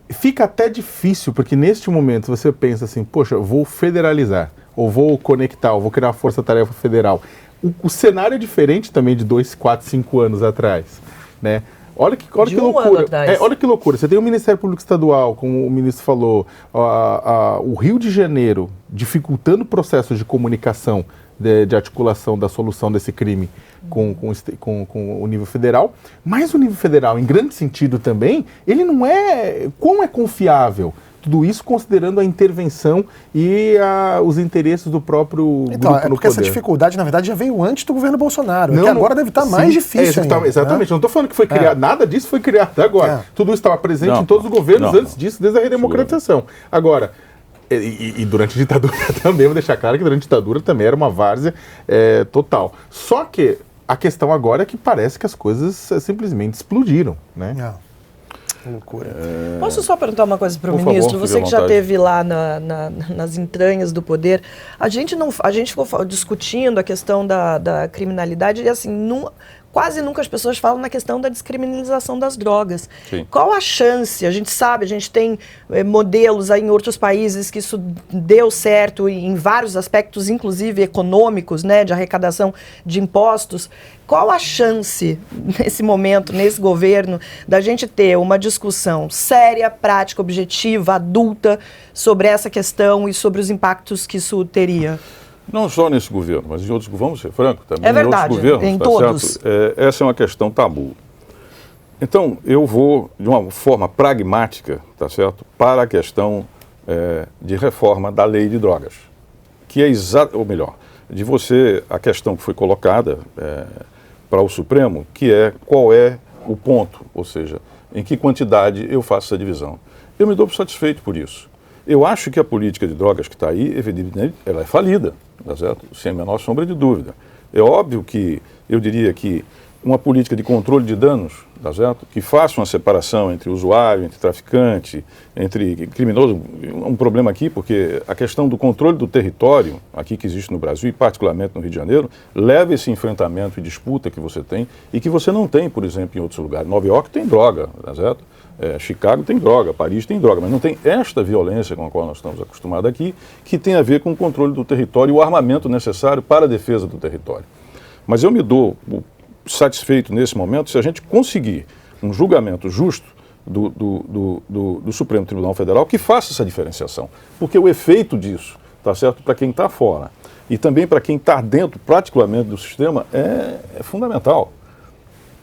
Fica até difícil, porque neste momento você pensa assim, poxa, eu vou federalizar, ou vou conectar, ou vou criar uma força-tarefa federal. O cenário é diferente também de 2, 4, 5 anos atrás, né? Olha que loucura. Olha que loucura. Você tem o Ministério Público Estadual, como o ministro falou, o Rio de Janeiro dificultando processos de comunicação, de articulação da solução desse crime com o nível federal. Mas o nível federal, em grande sentido também, ele não é... Quão é confiável? Tudo isso considerando a intervenção e os interesses do próprio grupo no poder. Porque essa dificuldade, na verdade, já veio antes do governo Bolsonaro. Que agora deve estar mais difícil ainda, exatamente. Não estou falando que foi criado, nada disso foi criado agora. Tudo isso estava presente em todos os governos antes disso, desde a redemocratização. Agora, E durante a ditadura também, vou deixar claro que durante a ditadura também era uma várzea total. Só que a questão agora é que parece que as coisas simplesmente explodiram, né? Loucura. Posso só perguntar uma coisa para o Por ministro? favor, Você que fique à já vontade. esteve lá nas entranhas do poder, a gente ficou discutindo a questão da criminalidade e assim, quase nunca as pessoas falam na questão da descriminalização das drogas. Sim. Qual a chance? A gente sabe, a gente tem modelos aí em outros países que isso deu certo em vários aspectos, inclusive econômicos, né, de arrecadação de impostos. Qual a chance, nesse momento, nesse governo, da gente ter uma discussão séria, prática, objetiva, adulta, sobre essa questão e sobre os impactos que isso teria? Não só nesse governo, mas em outros governos, vamos ser franco, também É verdade, em outros governos. em tá todos. certo? Essa é uma questão tabu. Então, eu vou, de uma forma pragmática, tá certo, para a questão de reforma da lei de drogas, que é ou melhor, de a questão que foi colocada para o Supremo, que é qual é o ponto, ou seja, em que quantidade eu faço essa divisão. Eu me dou satisfeito por isso. Eu acho que a política de drogas que está aí, evidentemente, ela é falida, tá certo? Sem a menor sombra de dúvida. É óbvio que eu diria que uma política de controle de danos, tá certo? Que faça uma separação entre usuário, entre traficante, entre criminoso. Um problema aqui, porque a questão do controle do território, aqui que existe no Brasil e particularmente no Rio de Janeiro, leva esse enfrentamento e disputa que você tem e que você não tem, por exemplo, em outros lugares. Nova York tem droga, tá certo? Chicago tem droga, Paris tem droga, mas não tem esta violência com a qual nós estamos acostumados aqui, que tem a ver com o controle do território e o armamento necessário para a defesa do território. Mas eu me dou satisfeito nesse momento se a gente conseguir um julgamento justo do Supremo Tribunal Federal que faça essa diferenciação. Porque o efeito disso, tá certo, para quem está fora e também para quem está dentro, particularmente, do sistema, é fundamental.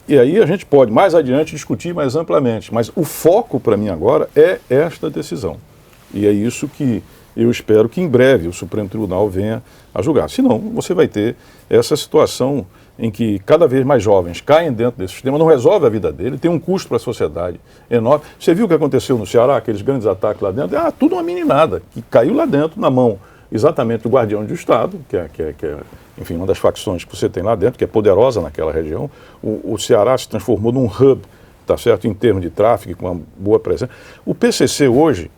E aí a gente pode, mais adiante, discutir mais amplamente. Mas o foco, para mim, agora, é esta decisão. E é isso que eu espero que, em breve, o Supremo Tribunal venha a julgar. Senão, você vai ter essa situação em que cada vez mais jovens caem dentro desse sistema, não resolve a vida dele, tem um custo para a sociedade enorme. Você viu o que aconteceu no Ceará, aqueles grandes ataques lá dentro? Tudo uma meninada que caiu lá dentro, na mão exatamente do guardião do Estado, que é enfim, uma das facções que você tem lá dentro, que é poderosa naquela região. O Ceará se transformou num hub, tá certo, em termos de tráfico, com uma boa presença. O PCC hoje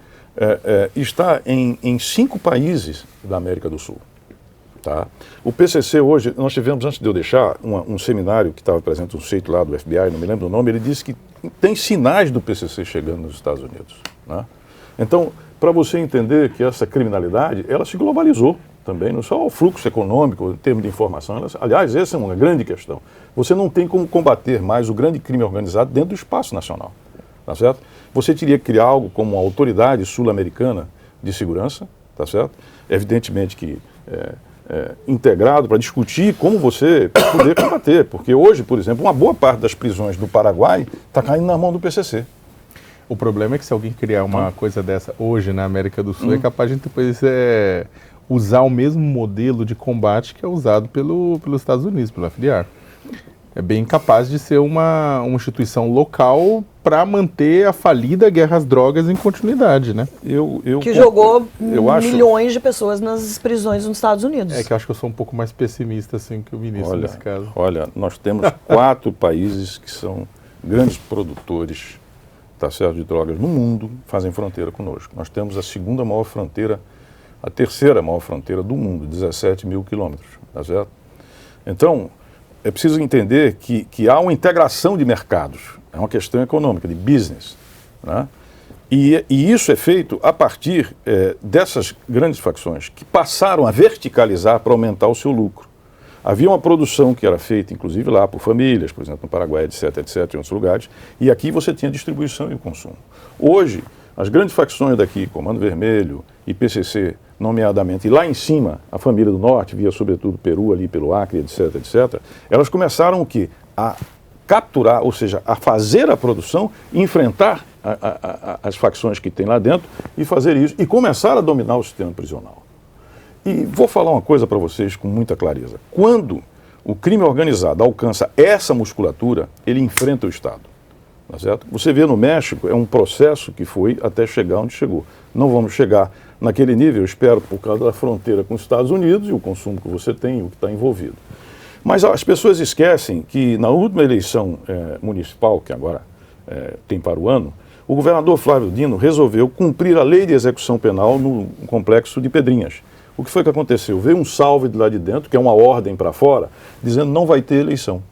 está em 5 países da América do Sul. Tá? O PCC hoje, nós tivemos, antes de eu deixar, um seminário que estava presente, um sujeito lá do FBI, não me lembro o nome, ele disse que tem sinais do PCC chegando nos Estados Unidos. Né? Então, para você entender que essa criminalidade, ela se globalizou também, não só o fluxo econômico, em termos de informação, aliás, essa é uma grande questão. Você não tem como combater mais o grande crime organizado dentro do espaço nacional, tá certo? Você teria que criar algo como uma autoridade sul-americana de segurança, tá certo? Evidentemente que integrado para discutir como você poder combater, porque hoje, por exemplo, uma boa parte das prisões do Paraguai está caindo na mão do PCC. O problema é que se alguém criar uma coisa dessa hoje na América do Sul, é capaz de depois usar o mesmo modelo de combate que é usado pelos Estados Unidos, pela FDR. É bem capaz de ser uma instituição local para manter a falida guerra às drogas em continuidade, né? Que jogou milhões de pessoas nas prisões nos Estados Unidos. É que eu acho que eu sou um pouco mais pessimista assim que o ministro nesse caso. Olha, nós temos 4 países que são grandes produtores, tá certo, de drogas no mundo, fazem fronteira conosco. Nós temos a segunda maior fronteira, a terceira maior fronteira do mundo, 17 mil quilômetros, tá certo? Então, é preciso entender que há uma integração de mercados, é uma questão econômica, de business, né? E isso é feito a partir dessas grandes facções que passaram a verticalizar para aumentar o seu lucro. Havia uma produção que era feita, inclusive, lá por famílias, por exemplo, no Paraguai, etc., em outros lugares, e aqui você tinha distribuição e o consumo. Hoje, as grandes facções daqui, Comando Vermelho e PCC, nomeadamente, e lá em cima, a família do Norte, via sobretudo Peru, ali pelo Acre, etc., elas começaram o quê? A capturar, ou seja, a fazer a produção, enfrentar as facções que tem lá dentro e fazer isso, e começar a dominar o sistema prisional. E vou falar uma coisa para vocês com muita clareza. Quando o crime organizado alcança essa musculatura, ele enfrenta o Estado. tá certo? Você vê no México, é um processo que foi até chegar onde chegou. Não vamos chegar naquele nível, eu espero, por causa da fronteira com os Estados Unidos e o consumo que você tem, o que está envolvido. Mas as pessoas esquecem que na última eleição municipal, que agora tem para o ano, o governador Flávio Dino resolveu cumprir a lei de execução penal no complexo de Pedrinhas. O que foi que aconteceu? Veio um salve de lá de dentro, que é uma ordem para fora, dizendo não vai ter eleição.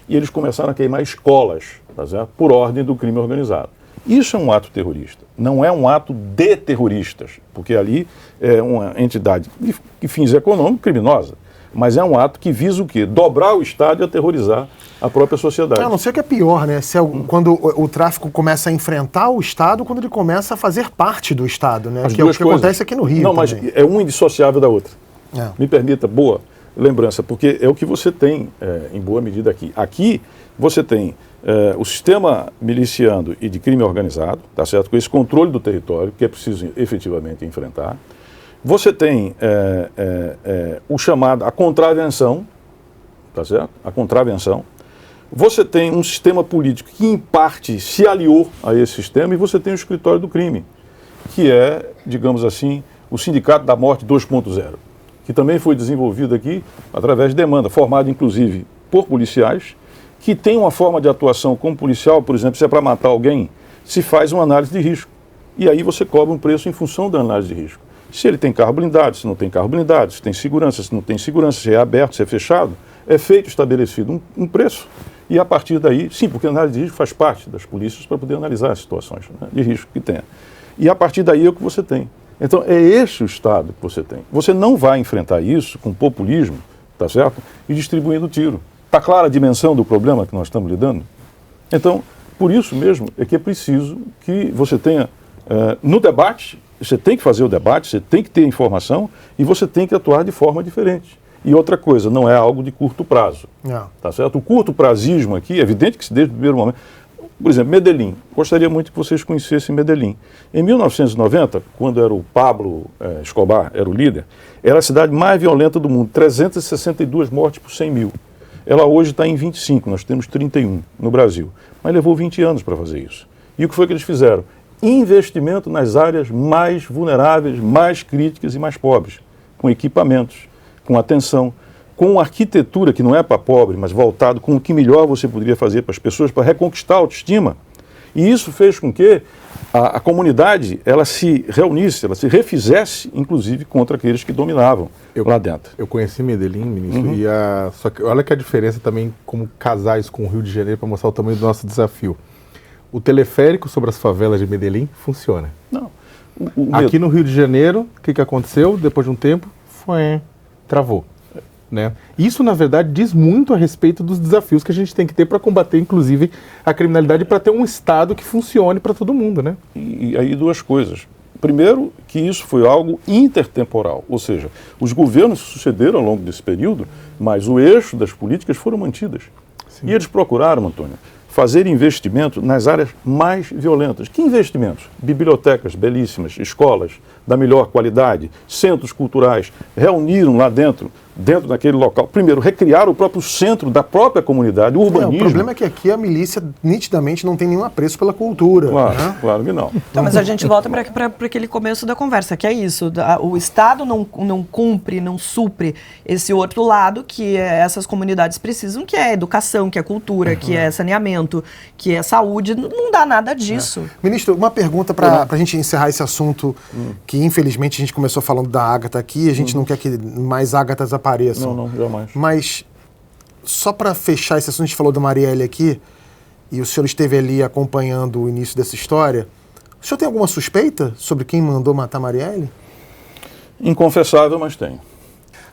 E eles começaram a queimar escolas, tá certo? Por ordem do crime organizado. Isso é um ato terrorista, não é um ato de terroristas, porque ali é uma entidade de fins econômicos criminosa, mas é um ato que visa o quê? Dobrar o Estado e aterrorizar a própria sociedade. Eu não sei o que é pior, né? Se é quando o tráfico começa a enfrentar o Estado, quando ele começa a fazer parte do Estado, né? Que é o que acontece aqui no Rio. Não, também. Mas é uma indissociável da outra. Me permita, boa lembrança, porque é o que você tem em boa medida aqui. Aqui você tem o sistema miliciano e de crime organizado, tá certo? Com esse controle do território, que é preciso efetivamente enfrentar. Você tem o chamado, a contravenção, tá certo? A contravenção. Você tem um sistema político que, em parte, se aliou a esse sistema, e você tem o escritório do crime, que é, digamos assim, o Sindicato da Morte 2.0, que também foi desenvolvido aqui através de demanda, formado, inclusive, por policiais, que tem uma forma de atuação como policial, por exemplo, se é para matar alguém, se faz uma análise de risco. E aí você cobra um preço em função da análise de risco. Se ele tem carro blindado, se não tem carro blindado, se tem segurança, se não tem segurança, se é aberto, se é fechado, é feito, estabelecido um preço. E a partir daí, sim, porque a análise de risco faz parte das polícias para poder analisar as situações, né, de risco que tenha. E a partir daí é o que você tem. Então, é este o Estado que você tem. Você não vai enfrentar isso com populismo, tá certo? E distribuindo tiro. Está clara a dimensão do problema que nós estamos lidando? Então, por isso mesmo é que é preciso que você tenha, no debate, você tem que fazer o debate, você tem que ter informação e você tem que atuar de forma diferente. E outra coisa, não é algo de curto prazo. Não. Tá certo? O curto prazismo aqui, é evidente que se desde o primeiro momento. Por exemplo, Medellín. Gostaria muito que vocês conhecessem Medellín. Em 1990, quando era o Pablo Escobar, era o líder, era a cidade mais violenta do mundo, 362 mortes por 100 mil. Ela hoje está em 25, nós temos 31 no Brasil. Mas levou 20 anos para fazer isso. E o que foi que eles fizeram? Investimento nas áreas mais vulneráveis, mais críticas e mais pobres, com equipamentos, com atenção, com arquitetura que não é para pobre, mas voltado com o que melhor você poderia fazer para as pessoas, para reconquistar a autoestima. E isso fez com que a comunidade ela se reunisse, ela se refizesse, inclusive, contra aqueles que dominavam lá dentro. Eu conheci Medellín, ministro, só que olha que a diferença também como casar isso com o Rio de Janeiro para mostrar o tamanho do nosso desafio. O teleférico sobre as favelas de Medellín funciona. Não. Aqui no Rio de Janeiro, o que aconteceu? Depois de um tempo, travou. Né? Isso, na verdade, diz muito a respeito dos desafios que a gente tem que ter para combater, inclusive, a criminalidade, para ter um Estado que funcione para todo mundo. Né? E aí duas coisas. Primeiro, que isso foi algo intertemporal, ou seja, os governos sucederam ao longo desse período, mas o eixo das políticas foram mantidas. Sim. E eles procuraram, Antônio, fazer investimento nas áreas mais violentas. Que investimentos? Bibliotecas belíssimas, escolas da melhor qualidade, centros culturais, reuniram lá dentro daquele local. Primeiro, recriar o próprio centro da própria comunidade, o urbanismo. O problema é que aqui a milícia nitidamente não tem nenhum apreço pela cultura. Claro, né? Claro que não. Então, mas a gente volta para aquele começo da conversa, que é isso. O Estado não cumpre, não supre esse outro lado que essas comunidades precisam, que é educação, que é cultura, que é saneamento, que é saúde. Não dá nada disso. Ministro, uma pergunta para a gente encerrar esse assunto, que infelizmente a gente começou falando da Ágata aqui, a gente não quer que mais Ágatas apareçam. Não, jamais. Mas, só para fechar esse assunto, a gente falou da Marielle aqui, e o senhor esteve ali acompanhando o início dessa história. O senhor tem alguma suspeita sobre quem mandou matar Marielle? Inconfessável, mas tem.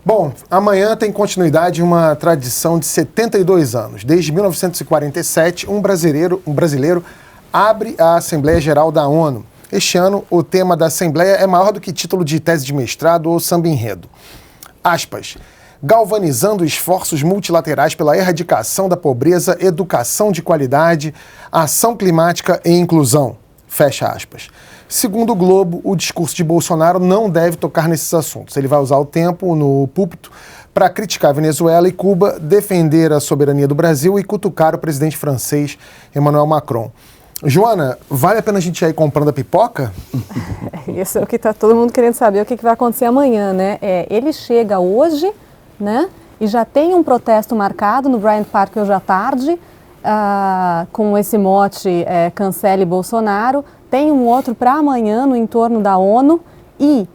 Bom, amanhã tem continuidade uma tradição de 72 anos. Desde 1947, um brasileiro abre a Assembleia Geral da ONU. Este ano, o tema da Assembleia é maior do que título de tese de mestrado ou samba-enredo. Aspas. Galvanizando esforços multilaterais pela erradicação da pobreza, educação de qualidade, ação climática e inclusão. Fecha aspas. Segundo o Globo, o discurso de Bolsonaro não deve tocar nesses assuntos. Ele vai usar o tempo no púlpito para criticar a Venezuela e Cuba, defender a soberania do Brasil e cutucar o presidente francês Emmanuel Macron. Joana, vale a pena a gente ir aí comprando a pipoca? Isso é o que está todo mundo querendo saber, o que vai acontecer amanhã, né? Ele chega hoje, né? E já tem um protesto marcado no Bryant Park hoje à tarde, com esse mote cancele Bolsonaro. Tem um outro para amanhã no entorno da ONU e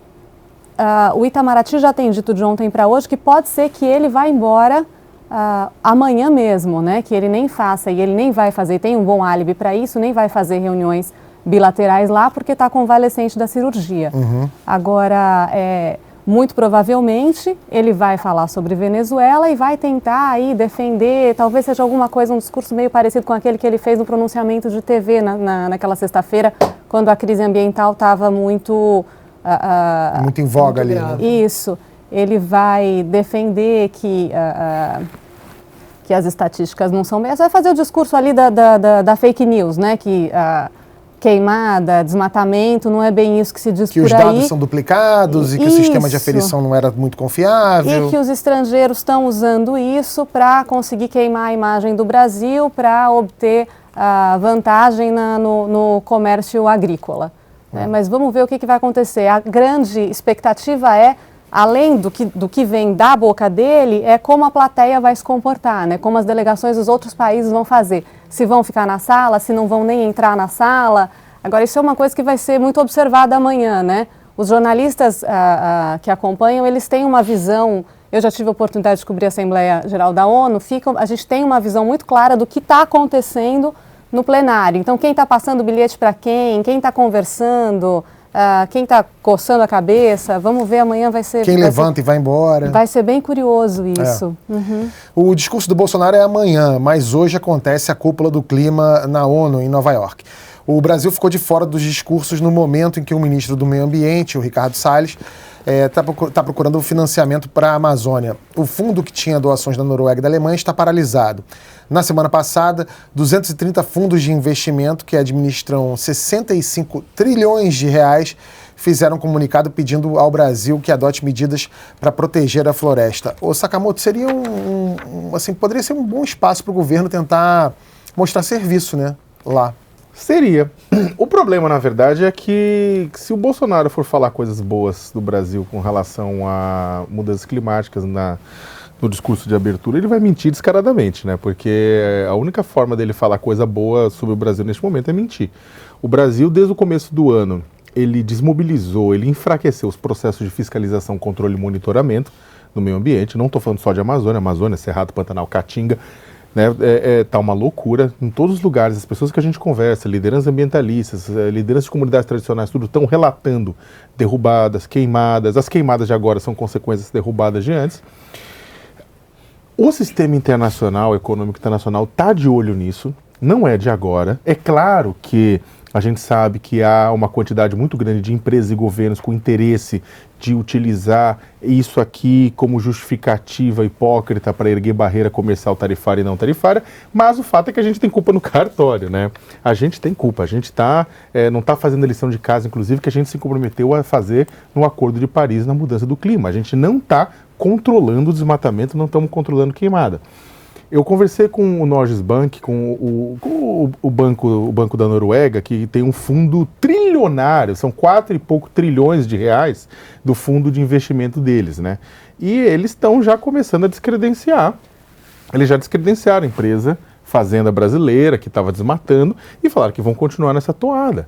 o Itamaraty já tem dito de ontem para hoje que pode ser que ele vá embora amanhã mesmo, né? Que ele nem faça e ele nem vai fazer, tem um bom álibi para isso, nem vai fazer reuniões bilaterais lá porque está convalescente da cirurgia. Agora, muito provavelmente, ele vai falar sobre Venezuela e vai tentar aí defender, talvez seja alguma coisa, um discurso meio parecido com aquele que ele fez no pronunciamento de TV naquela sexta-feira, quando a crise ambiental estava muito... muito em voga muito ali, né? Isso. Ele vai defender que as estatísticas não são... Vai fazer o discurso ali da fake news, né? Que queimada, desmatamento, não é bem isso que se diz por aí. Que os dados são duplicados e que o sistema de aferição não era muito confiável. E que os estrangeiros estão usando isso para conseguir queimar a imagem do Brasil, para obter vantagem no comércio agrícola. Mas vamos ver o que vai acontecer. A grande expectativa além do que vem da boca dele, é como a plateia vai se comportar, né? Como as delegações dos outros países vão fazer. Se vão ficar na sala, se não vão nem entrar na sala. Agora, isso é uma coisa que vai ser muito observada amanhã, né? Os jornalistas que acompanham, eles têm uma visão... Eu já tive a oportunidade de cobrir a Assembleia Geral da ONU. A gente tem uma visão muito clara do que está acontecendo no plenário. Então, quem está passando o bilhete para quem está conversando... quem está coçando a cabeça, vamos ver amanhã vai ser... Quem levanta e vai embora. Vai ser bem curioso isso. O discurso do Bolsonaro é amanhã, mas hoje acontece a cúpula do clima na ONU, em Nova York. O Brasil ficou de fora dos discursos no momento em que o ministro do Meio Ambiente, o Ricardo Salles, está procurando financiamento para a Amazônia. O fundo que tinha doações da Noruega e da Alemanha está paralisado. Na semana passada, 230 fundos de investimento que administram 65 trilhões de reais fizeram um comunicado pedindo ao Brasil que adote medidas para proteger a floresta. O Sakamoto, seria poderia ser um bom espaço para o governo tentar mostrar serviço, né, lá. Seria. O problema, na verdade, é que se o Bolsonaro for falar coisas boas do Brasil com relação a mudanças climáticas no discurso de abertura, ele vai mentir descaradamente, né? Porque a única forma dele falar coisa boa sobre o Brasil neste momento é mentir. O Brasil, desde o começo do ano, ele desmobilizou, ele enfraqueceu os processos de fiscalização, controle e monitoramento no meio ambiente. Não estou falando só de Amazônia, Cerrado, Pantanal, Caatinga. Tá uma loucura em todos os lugares. As pessoas que a gente conversa, lideranças ambientalistas, lideranças de comunidades tradicionais, tudo estão relatando derrubadas, queimadas. As queimadas de agora são consequências derrubadas de antes. O sistema internacional, econômico internacional, está de olho nisso. Não é de agora. É claro que a gente sabe que há uma quantidade muito grande de empresas e governos com interesse de utilizar isso aqui como justificativa hipócrita para erguer barreira comercial tarifária e não tarifária, mas o fato é que a gente tem culpa no cartório, né? A gente tem culpa, a gente não está fazendo a lição de casa, inclusive, que a gente se comprometeu a fazer no Acordo de Paris na mudança do clima. A gente não está controlando o desmatamento, não estamos controlando queimada. Eu conversei com o Norges Bank, com o banco da Noruega, que tem um fundo trilionário, são 4 e pouco trilhões de reais do fundo de investimento deles, né? E eles estão já começando a descredenciar. Eles já descredenciaram a empresa Fazenda Brasileira, que estava desmatando, e falaram que vão continuar nessa toada,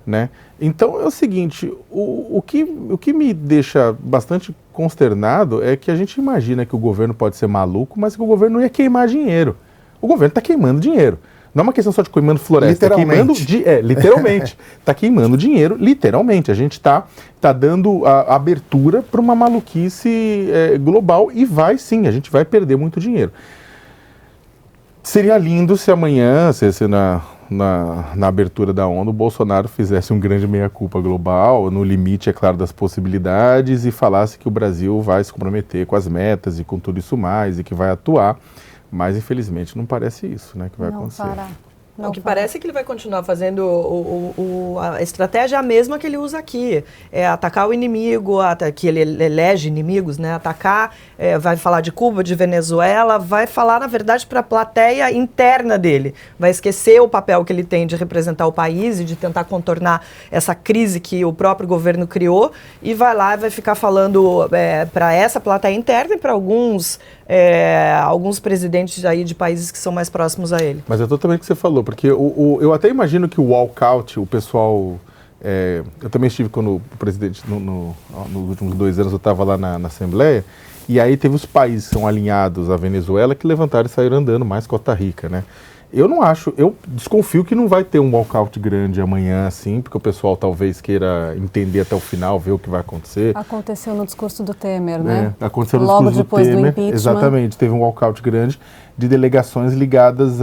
né? Então é o seguinte, o que me deixa bastante consternado é que a gente imagina que o governo pode ser maluco, mas que o governo não ia queimar dinheiro. O governo está queimando dinheiro. Não é uma questão só de queimando floresta, literalmente. Está queimando dinheiro, literalmente. A gente está dando a abertura para uma maluquice global e a gente vai perder muito dinheiro. Seria lindo se amanhã, na abertura da ONU, o Bolsonaro fizesse um grande meia-culpa global, no limite, é claro, das possibilidades, e falasse que o Brasil vai se comprometer com as metas e com tudo isso mais, e que vai atuar, mas infelizmente não parece isso, né, que vai acontecer. O que parece é que ele vai continuar fazendo a estratégia é a mesma que ele usa aqui. É atacar o inimigo, que ele elege inimigos, né? Atacar, vai falar de Cuba, de Venezuela, vai falar, na verdade, para a plateia interna dele. Vai esquecer o papel que ele tem de representar o país e de tentar contornar essa crise que o próprio governo criou, e vai lá e vai ficar falando para essa plateia interna e para alguns presidentes aí de países que são mais próximos a ele. Mas é totalmente o que você falou, porque eu até imagino que o walkout, o pessoal... eu também estive quando o presidente, nos últimos 2 anos, eu estava lá na Assembleia, e aí teve os países que são alinhados à Venezuela que levantaram e saíram andando, mais Costa Rica, né? Eu desconfio que não vai ter um walkout grande amanhã, assim, porque o pessoal talvez queira entender até o final, ver o que vai acontecer. Aconteceu no discurso do Temer, né? Aconteceu no Logo discurso depois do Temer, do impeachment. exatamente, teve um walkout grande de delegações ligadas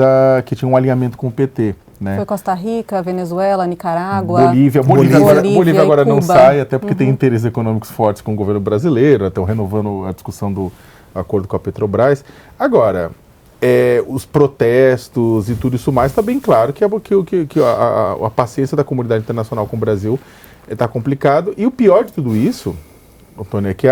que tinham um alinhamento com o PT. Né? Foi Costa Rica, Venezuela, Nicarágua, Bolívia agora não sai, até porque tem Uhum. interesses econômicos fortes com o governo brasileiro, estão renovando a discussão do acordo com a Petrobras. Agora, os protestos e tudo isso mais, está bem claro que a paciência da comunidade internacional com o Brasil está complicado. E o pior de tudo isso, Antônio, é que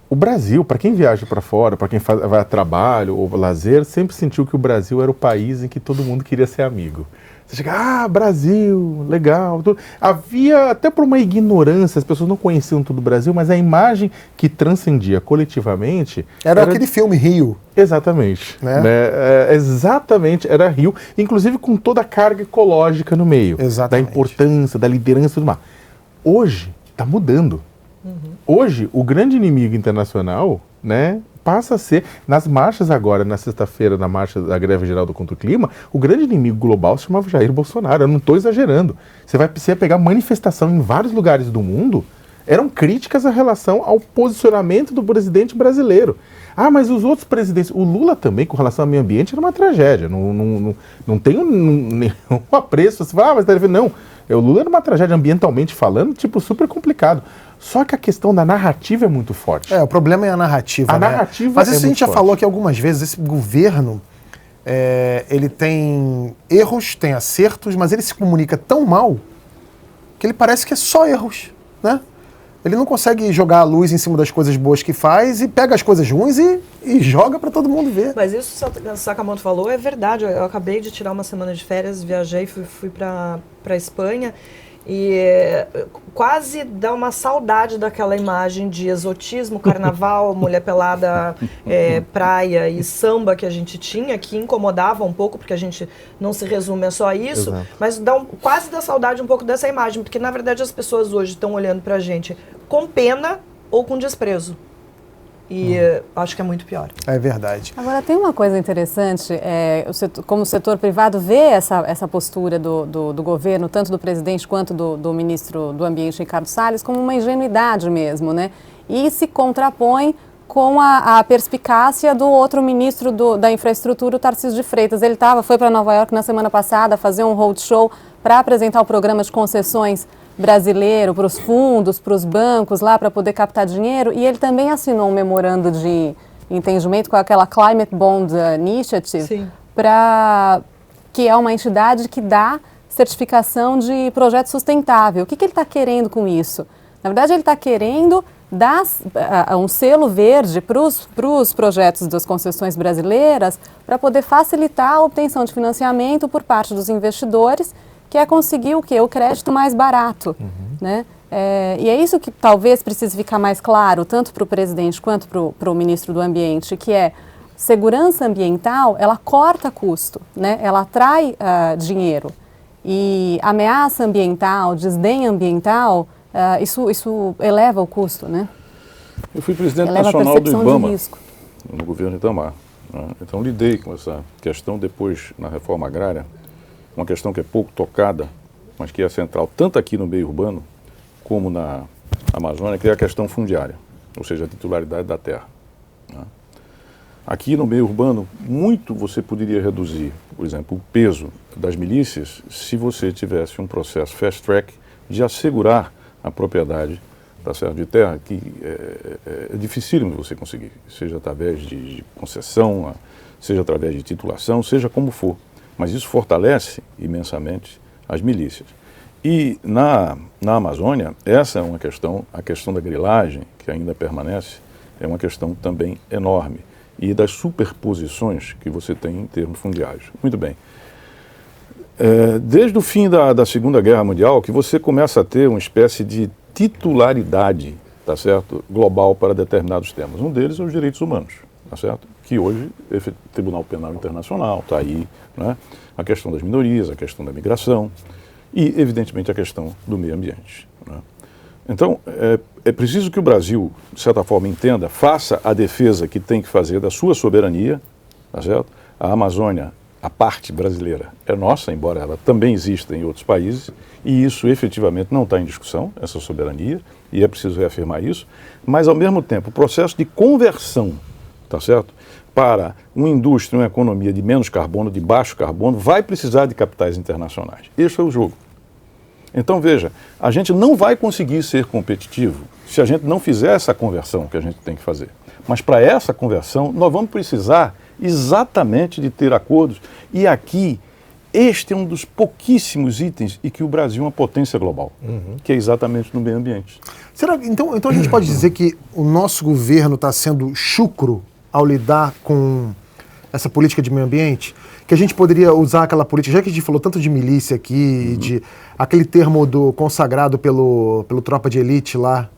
o Brasil, para quem viaja para fora, para quem vai a trabalho ou lazer, sempre sentiu que o Brasil era o país em que todo mundo queria ser amigo. Você chega, Brasil, legal. Tudo. Havia, até por uma ignorância, as pessoas não conheciam tudo o Brasil, mas a imagem que transcendia coletivamente... Era aquele filme Rio. Exatamente. Né? Exatamente, era Rio, inclusive com toda a carga ecológica no meio. Exatamente. Da importância, da liderança e tudo mais. Hoje, está mudando. Hoje, o grande inimigo internacional, né, passa a ser, nas marchas agora, na sexta-feira, na marcha da greve geral contra o clima, o grande inimigo global se chamava Jair Bolsonaro. Eu não estou exagerando. Você ia pegar manifestação em vários lugares do mundo, eram críticas à relação ao posicionamento do presidente brasileiro. Mas os outros presidentes, o Lula também, com relação ao meio ambiente, era uma tragédia. Não tem nenhum apreço. Você fala, mas tá não. O Lula era uma tragédia ambientalmente falando, super complicado. Só que a questão da narrativa é muito forte. O problema é a narrativa. A né? narrativa Mas isso a gente já forte. falou aqui algumas vezes. Esse governo, ele tem erros, tem acertos, mas ele se comunica tão mal que ele parece que é só erros, né? Ele não consegue jogar a luz em cima das coisas boas que faz e pega as coisas ruins e joga para todo mundo ver. Mas isso que o Sakamoto falou é verdade. Eu acabei de tirar uma semana de férias, viajei, fui para a Espanha e quase dá uma saudade daquela imagem de exotismo, carnaval, mulher pelada, praia e samba que a gente tinha, que incomodava um pouco, porque a gente não se resume a só isso. Exato. Mas quase dá saudade um pouco dessa imagem, porque na verdade as pessoas hoje estão olhando pra gente com pena ou com desprezo. E acho que é muito pior. É verdade. Agora, tem uma coisa interessante, como o setor privado vê essa postura do governo, tanto do presidente quanto do ministro do Ambiente, Ricardo Salles, como uma ingenuidade mesmo, né? E se contrapõe com a perspicácia do outro ministro da infraestrutura, o Tarcísio de Freitas. Ele foi para Nova York na semana passada fazer um roadshow para apresentar o programa de concessões brasileiro para os fundos, para os bancos lá para poder captar dinheiro, e ele também assinou um memorando de entendimento com aquela Climate Bond Initiative, que é uma entidade que dá certificação de projeto sustentável. O que ele está querendo com isso? Na verdade, ele está querendo dar um selo verde para os projetos das concessões brasileiras para poder facilitar a obtenção de financiamento por parte dos investidores, que é conseguir o quê? O crédito mais barato, né? E é isso que talvez precise ficar mais claro, tanto para o presidente quanto para o ministro do Ambiente, que é segurança ambiental, ela corta custo, né? Ela atrai dinheiro. E ameaça ambiental, desdém ambiental, isso eleva o custo, né? Eu fui presidente eleva nacional do IBAMA, no governo Itamar. Né? Então lidei com essa questão depois na reforma agrária, uma questão que é pouco tocada, mas que é central tanto aqui no meio urbano como na Amazônia, que é a questão fundiária, ou seja, a titularidade da terra. Né? Aqui no meio urbano, muito você poderia reduzir, por exemplo, o peso das milícias se você tivesse um processo fast track de assegurar a propriedade da serra de terra, que é dificílimo de você conseguir, seja através de concessão, seja através de titulação, seja como for. mas isso fortalece imensamente as milícias. E na Amazônia, essa é uma questão, a questão da grilagem, que ainda permanece, é uma questão também enorme. E das superposições que você tem em termos fundiários. Muito bem. Desde o fim da Segunda Guerra Mundial, que você começa a ter uma espécie de titularidade, tá certo, global para determinados temas. Um deles é os direitos humanos, tá certo? Que hoje é o Tribunal Penal Internacional está aí, né? A questão das minorias, a questão da migração e, evidentemente, a questão do meio ambiente, né? Então, é preciso que o Brasil, de certa forma, entenda, faça a defesa que tem que fazer da sua soberania, tá certo? A Amazônia, a parte brasileira, é nossa, embora ela também exista em outros países, e isso efetivamente não está em discussão, essa soberania, e é preciso reafirmar isso, mas, ao mesmo tempo, o processo de conversão, tá certo? Para uma indústria, uma economia de menos carbono, de baixo carbono, vai precisar de capitais internacionais. Esse é o jogo. Então, veja, a gente não vai conseguir ser competitivo se a gente não fizer essa conversão que a gente tem que fazer. Mas para essa conversão, nós vamos precisar exatamente de ter acordos. E aqui, este é um dos pouquíssimos itens em que o Brasil é uma potência global, que é exatamente no meio ambiente. Será, então a gente pode dizer que o nosso governo está sendo chucro ao lidar com essa política de meio ambiente? Que a gente poderia usar aquela política, já que a gente falou tanto de milícia aqui, de aquele termo consagrado pelo Tropa de Elite lá,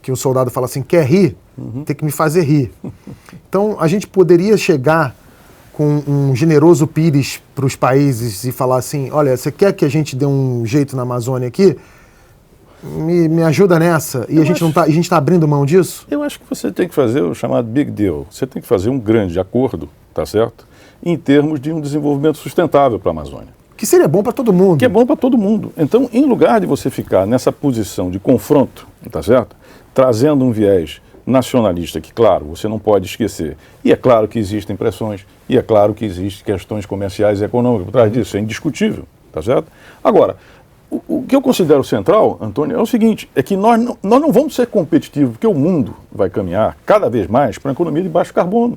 que o soldado fala assim, quer rir? Tem que me fazer rir. Então, a gente poderia chegar com um generoso pires para os países e falar assim, olha, você quer que a gente dê um jeito na Amazônia aqui? Me ajuda nessa. E a gente está abrindo mão disso? Eu acho que você tem que fazer o chamado big deal. Você tem que fazer um grande acordo, tá certo? Em termos de um desenvolvimento sustentável para a Amazônia. Que seria bom para todo mundo. Que é bom para todo mundo. Então, em lugar de você ficar nessa posição de confronto, tá certo? Trazendo um viés nacionalista, que, claro, você não pode esquecer. E é claro que existem pressões, e é claro que existem questões comerciais e econômicas por trás disso, é indiscutível, tá certo? Agora, o que eu considero central, Antônio, é o seguinte, é que nós não vamos ser competitivos, porque o mundo vai caminhar cada vez mais para uma economia de baixo carbono.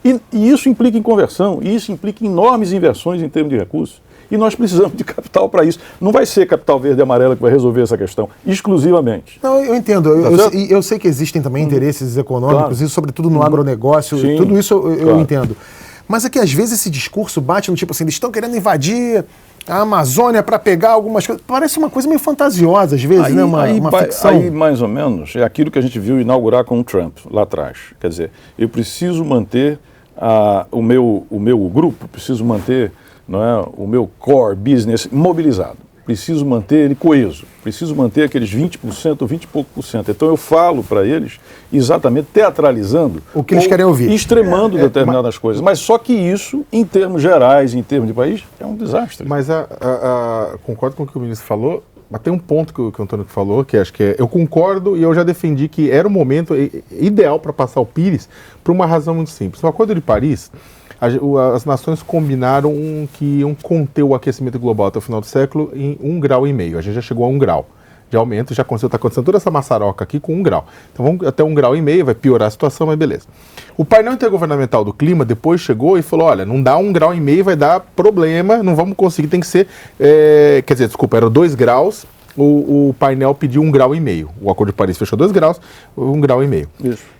E isso implica em conversão, e isso implica em enormes inversões em termos de recursos. E nós precisamos de capital para isso. Não vai ser capital verde e amarelo que vai resolver essa questão, exclusivamente. Não, eu entendo. Eu sei que existem também interesses econômicos, e sobretudo no agronegócio, Sim, tudo isso eu claro. entendo. Mas é que às vezes esse discurso bate no tipo assim, eles estão querendo invadir a Amazônia para pegar algumas coisas. Parece uma coisa meio fantasiosa às vezes, né? Uma ficção. Aí, mais ou menos, é aquilo que a gente viu inaugurar com o Trump lá atrás. Quer dizer, eu preciso manter o meu grupo, preciso manter, não é, o meu core business mobilizado. Preciso manter ele coeso, preciso manter aqueles 20%, 20 e pouco por cento. Então eu falo para eles exatamente teatralizando o que eles querem ouvir, extremando determinadas coisas. Mas só que isso, em termos gerais, em termos de país, é um desastre. Mas concordo com o que o ministro falou, mas tem um ponto que o Antônio falou, que acho que eu concordo e eu já defendi que era o momento ideal para passar o Pires por uma razão muito simples. No Acordo de Paris, as nações combinaram que iam conter o aquecimento global até o final do século em 1,5 graus. A gente já chegou a 1 grau de aumento, está acontecendo toda essa maçaroca aqui com 1 grau. Então vamos até 1,5 graus, vai piorar a situação, mas beleza. O painel intergovernamental do clima depois chegou e falou, olha, não dá 1,5 graus, vai dar problema, não vamos conseguir, tem que ser, era 2 graus, o painel pediu 1,5 graus. O Acordo de Paris fechou 2 graus, 1,5 graus. Isso.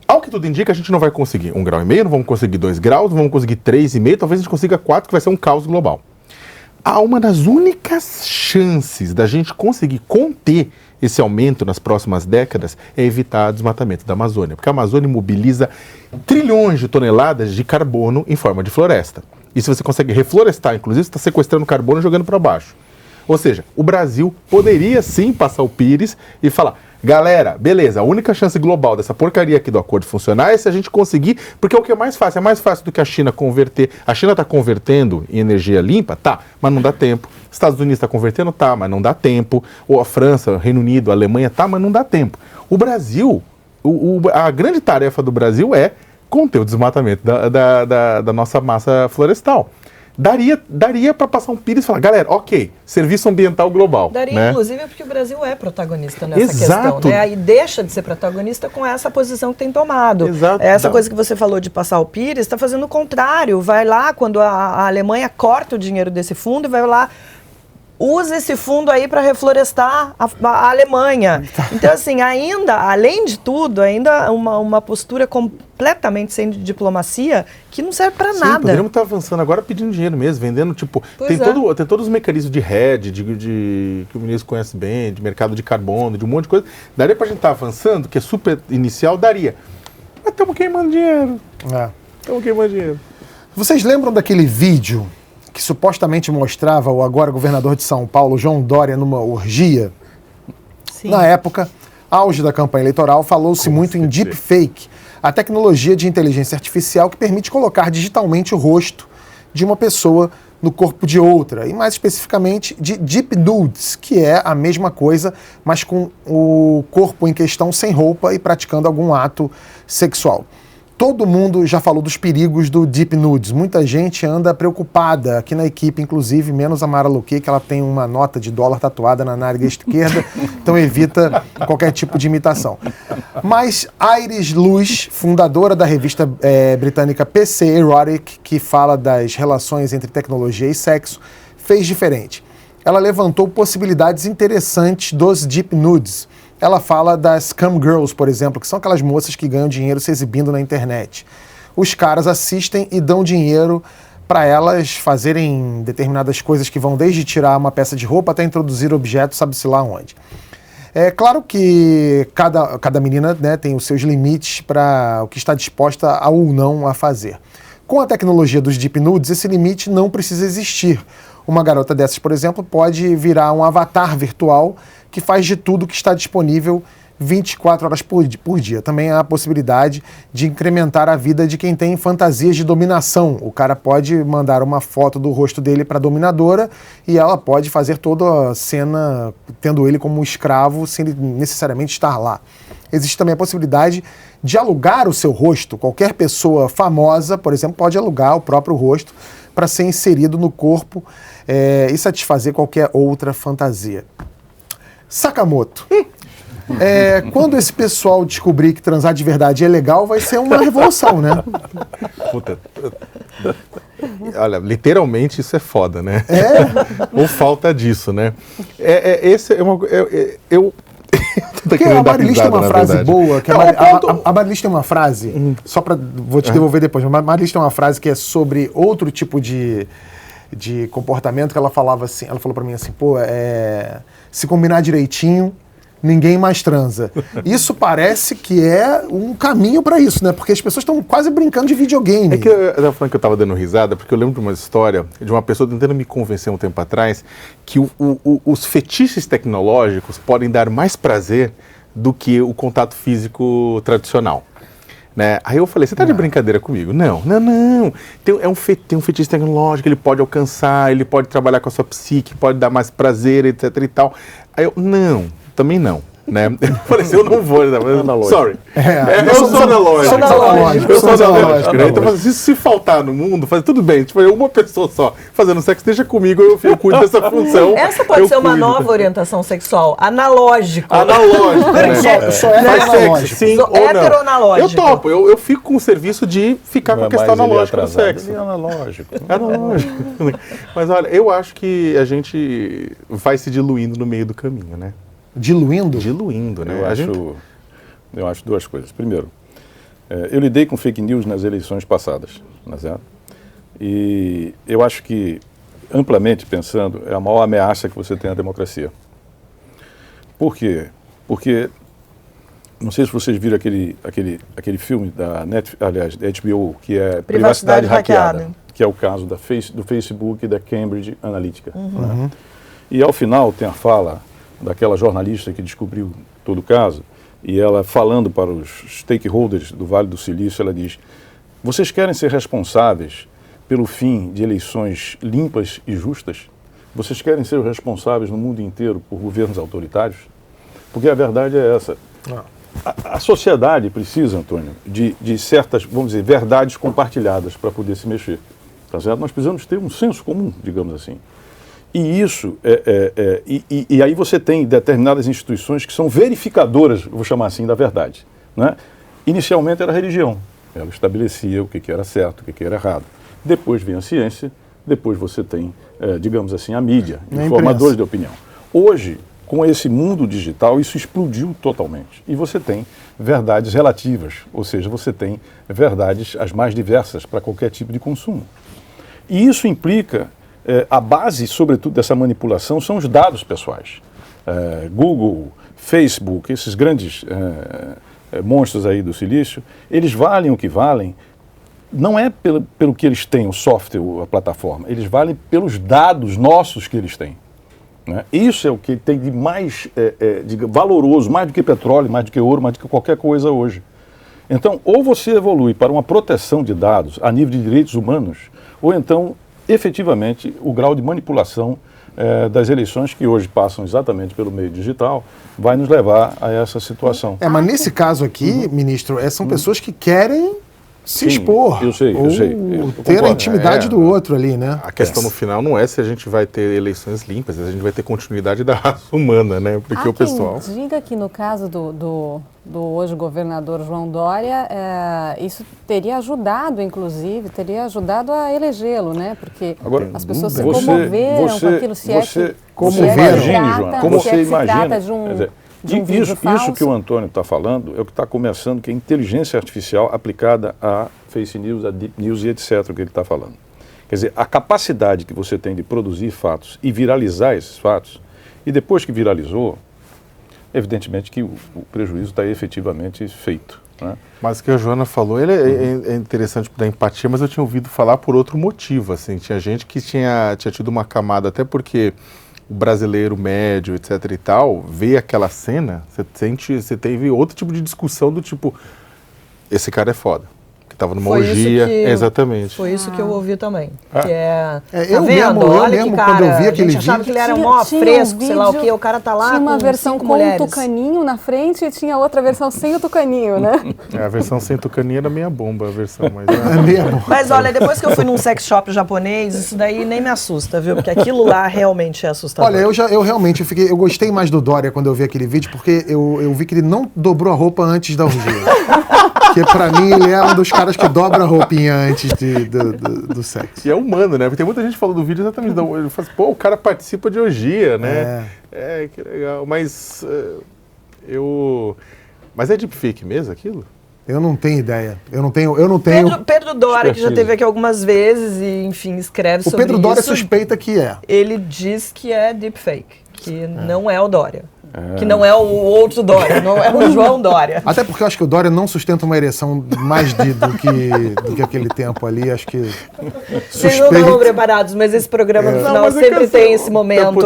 Ao que tudo indica, a gente não vai conseguir 1,5 graus, não vamos conseguir 2 graus, não vamos conseguir 3,5, talvez a gente consiga 4, que vai ser um caos global. Uma das únicas chances da gente conseguir conter esse aumento nas próximas décadas é evitar o desmatamento da Amazônia, porque a Amazônia mobiliza trilhões de toneladas de carbono em forma de floresta. E se você consegue reflorestar, inclusive, você está sequestrando carbono e jogando para baixo. Ou seja, o Brasil poderia sim passar o Pires e falar, galera, beleza, a única chance global dessa porcaria aqui do acordo funcionar é se a gente conseguir, porque o que é mais fácil do que a China converter. A China está convertendo em energia limpa? Tá, mas não dá tempo. Estados Unidos está convertendo? Tá, mas não dá tempo. Ou a França, Reino Unido, a Alemanha? Tá, mas não dá tempo. O Brasil, a grande tarefa do Brasil é conter o desmatamento da nossa massa florestal. Daria para passar um pires e falar, galera, ok, serviço ambiental global. Daria, né? inclusive, porque o Brasil é protagonista nessa Exato. questão, né? E deixa de ser protagonista com essa posição que tem tomado. Exato. Essa coisa que você falou de passar o pires, está fazendo o contrário. Vai lá, quando a Alemanha corta o dinheiro desse fundo, e vai lá, usa esse fundo aí para reflorestar a Alemanha. Então, assim, ainda, além de tudo, ainda uma postura completamente sem diplomacia que não serve para nada. Poderíamos estar avançando agora pedindo dinheiro mesmo, vendendo, tipo, tem todos os mecanismos de hedge, que o ministro conhece bem, de mercado de carbono, de um monte de coisa. Daria para a gente estar avançando, que é super inicial, daria. Mas estamos queimando dinheiro. Estamos queimando dinheiro. Vocês lembram daquele vídeo que supostamente mostrava o agora governador de São Paulo, João Dória, numa orgia? Sim. Na época, auge da campanha eleitoral, falou-se muito em deepfake, a tecnologia de inteligência artificial que permite colocar digitalmente o rosto de uma pessoa no corpo de outra, e mais especificamente de deep nudes, que é a mesma coisa, mas com o corpo em questão sem roupa e praticando algum ato sexual. Todo mundo já falou dos perigos do deep nudes. Muita gente anda preocupada aqui na equipe, inclusive, menos a Mara Luque, que ela tem uma nota de dólar tatuada na nádega esquerda, então evita qualquer tipo de imitação. Mas Iris Luz, fundadora da revista britânica PC Erotic, que fala das relações entre tecnologia e sexo, fez diferente. Ela levantou possibilidades interessantes dos deep nudes. Ela fala das cam girls, por exemplo, que são aquelas moças que ganham dinheiro se exibindo na internet. Os caras assistem e dão dinheiro para elas fazerem determinadas coisas que vão desde tirar uma peça de roupa até introduzir objetos, sabe-se lá onde. É claro que cada menina, né, tem os seus limites para o que está disposta ou não a fazer. Com a tecnologia dos deep nudes, esse limite não precisa existir. Uma garota dessas, por exemplo, pode virar um avatar virtual que faz de tudo que está disponível 24 horas por dia. Também há a possibilidade de incrementar a vida de quem tem fantasias de dominação. O cara pode mandar uma foto do rosto dele para a dominadora e ela pode fazer toda a cena tendo ele como escravo sem necessariamente estar lá. Existe também a possibilidade de alugar o seu rosto. Qualquer pessoa famosa, por exemplo, pode alugar o próprio rosto para ser inserido no corpo e satisfazer qualquer outra fantasia. Sakamoto. Quando esse pessoal descobrir que transar de verdade é legal, vai ser uma revolução, né? Puta. Olha, literalmente isso é foda, né? Ou falta disso, né? Porque a Marilis tem uma frase boa, que a Marilis tem uma frase, só para vou te devolver depois, mas a Marilis tem uma frase que é sobre outro tipo de comportamento, que ela falava assim, ela falou para mim assim, se combinar direitinho, ninguém mais transa. Isso parece que é um caminho para isso, né? Porque as pessoas estão quase brincando de videogame. É que eu estava falando que eu estava dando risada, porque eu lembro de uma história de uma pessoa tentando me convencer um tempo atrás que os fetiches tecnológicos podem dar mais prazer do que o contato físico tradicional. Né? Aí eu falei, você tá de brincadeira comigo? Não. Tem um fetiche tecnológico, ele pode alcançar, ele pode trabalhar com a sua psique, pode dar mais prazer, etc e tal. Aí eu, não, também não. Né? Eu falei assim, eu não vou. Sorry. Eu sou analógico. Eu sou analógico. Né? Então, se faltar no mundo, tudo bem. Tipo, uma pessoa só fazendo sexo, deixa comigo, eu cuido dessa função. Essa pode ser uma nova orientação sexual. Analógico. Analógico. Né? Sou analógico. Sim ou não. Analógico. Eu topo. Eu fico com o serviço de ficar com a questão analógica no sexo. Ele é analógico. Analógico. Mas olha, eu acho que a gente vai se diluindo no meio do caminho, né? Diluindo? Diluindo, né? Eu acho duas coisas. Primeiro, eu lidei com fake news nas eleições passadas, não é certo? E eu acho que, amplamente pensando, é a maior ameaça que você tem à democracia. Por quê? Porque, não sei se vocês viram aquele filme da HBO, que é Privacidade Hackeada, que é o caso do Facebook e da Cambridge Analytica. Né? E ao final tem a fala daquela jornalista que descobriu todo o caso, e ela falando para os stakeholders do Vale do Silício, ela diz, vocês querem ser responsáveis pelo fim de eleições limpas e justas? Vocês querem ser responsáveis no mundo inteiro por governos autoritários? Porque a verdade é essa. A sociedade precisa, Antônio, de certas, vamos dizer, verdades compartilhadas para poder se mexer. tá certo? Nós precisamos ter um senso comum, digamos assim. E isso, e aí você tem determinadas instituições que são verificadoras, eu vou chamar assim, da verdade, né? Inicialmente era a religião, ela estabelecia o que era certo, o que era errado. Depois vem a ciência, depois você tem, digamos assim, a mídia, informadores de opinião. Hoje, com esse mundo digital, isso explodiu totalmente. E você tem verdades relativas, ou seja, você tem verdades as mais diversas para qualquer tipo de consumo. E isso implica, a base, sobretudo, dessa manipulação são os dados pessoais. Google, Facebook, esses grandes monstros aí do silício, eles valem o que valem, não é pelo que eles têm, o software, a plataforma, eles valem pelos dados nossos que eles têm. Né? Isso é o que tem de mais valoroso, mais do que petróleo, mais do que ouro, mais do que qualquer coisa hoje. Então, ou você evolui para uma proteção de dados a nível de direitos humanos, ou então, efetivamente, o grau de manipulação das eleições, que hoje passam exatamente pelo meio digital, vai nos levar a essa situação. Mas nesse caso aqui, ministro, são pessoas que querem se expor. Eu sei. Ter a intimidade do outro ali, né? A questão no final não é se a gente vai ter eleições limpas, a gente vai ter continuidade da raça humana, né? Porque o pessoal... Quem diga que no caso do hoje governador João Dória, isso teria ajudado, inclusive, a elegê-lo, né? Porque agora, as pessoas se comoveram com aquilo, se trata de um... Isso que o Antônio está falando é o que está começando, que é inteligência artificial aplicada a face news, a deep news e etc., o que ele está falando. Quer dizer, a capacidade que você tem de produzir fatos e viralizar esses fatos, e depois que viralizou, evidentemente que o prejuízo está efetivamente feito. Né? Mas o que a Joana falou, ele é interessante da empatia, mas eu tinha ouvido falar por outro motivo. Assim, tinha gente que tinha tido uma camada, até porque o brasileiro médio, etc e tal, vê aquela cena, você teve outro tipo de discussão do tipo, esse cara é foda, que tava numa orgia, exatamente. Foi isso que eu ouvi também, que eu mesmo, quando eu vi aquele vídeo, achava que ele era mó fresco, sei lá o que, o cara tá lá tinha uma com versão com o tucaninho na frente e tinha outra versão sem o tucaninho, né? A versão sem tucaninho era meia bomba, a versão, mas... Mas olha, depois que eu fui num sex shop japonês, isso daí nem me assusta, viu? Porque aquilo lá realmente é assustador. Olha, eu gostei mais do Dória quando eu vi aquele vídeo, porque eu vi que ele não dobrou a roupa antes da orgia. Porque pra mim ele é um dos caras que dobra a roupinha antes do sexo. E é humano, né? Porque tem muita gente que falou do vídeo exatamente, ele fala assim, pô, o cara participa de orgia, né? Que legal, mas Mas é deepfake mesmo aquilo? Eu não tenho ideia. Eu não tenho. Pedro Dória, que já esteve aqui algumas vezes e, enfim, escreve sobre isso. O Pedro Dória suspeita que é. Ele diz que é deepfake, que não é o Dória. Que não é o outro Dória, não é o João Dória. Até porque eu acho que o Dória não sustenta uma ereção mais do que aquele tempo ali, acho que... Vocês não estavam preparados, mas esse programa no final sempre tem esse momento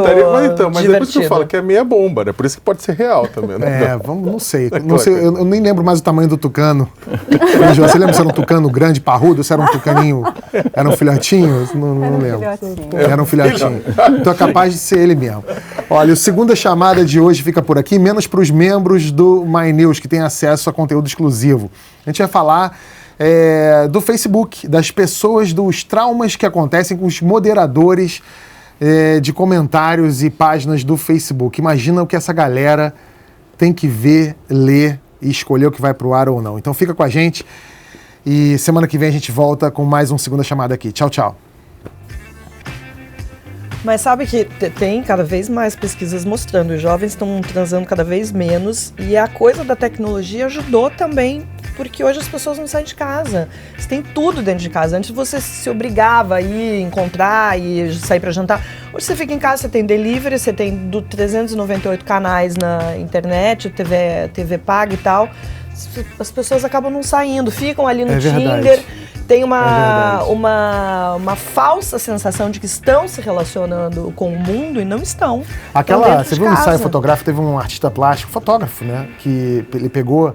mas é por isso que eu falo, que é meia bomba, né? Por isso que pode ser real também, né? Não sei. Eu nem lembro mais o tamanho do tucano. Você lembra se era um tucano grande, parrudo, se era um tucaninho, era um filhotinho? Não lembro. Era um filhotinho. Então é capaz de ser ele mesmo. Olha, a segunda chamada de hoje fica por aqui, menos para os membros do My News, que têm acesso a conteúdo exclusivo. A gente vai falar do Facebook, das pessoas, dos traumas que acontecem com os moderadores de comentários e páginas do Facebook. Imagina o que essa galera tem que ver, ler e escolher o que vai pro ar ou não. Então fica com a gente e semana que vem a gente volta com mais um Segunda Chamada aqui. Tchau, tchau. Mas sabe que tem cada vez mais pesquisas mostrando, os jovens estão transando cada vez menos e a coisa da tecnologia ajudou também, porque hoje as pessoas não saem de casa. Você tem tudo dentro de casa. Antes você se obrigava a ir encontrar e sair para jantar. Hoje você fica em casa, você tem delivery, você tem 398 canais na internet, TV paga e tal. As pessoas acabam não saindo, ficam ali no Tinder. Tem uma falsa sensação de que estão se relacionando com o mundo e não estão. Você viu um ensaio fotográfico, teve um artista plástico, fotógrafo, né? Que ele pegou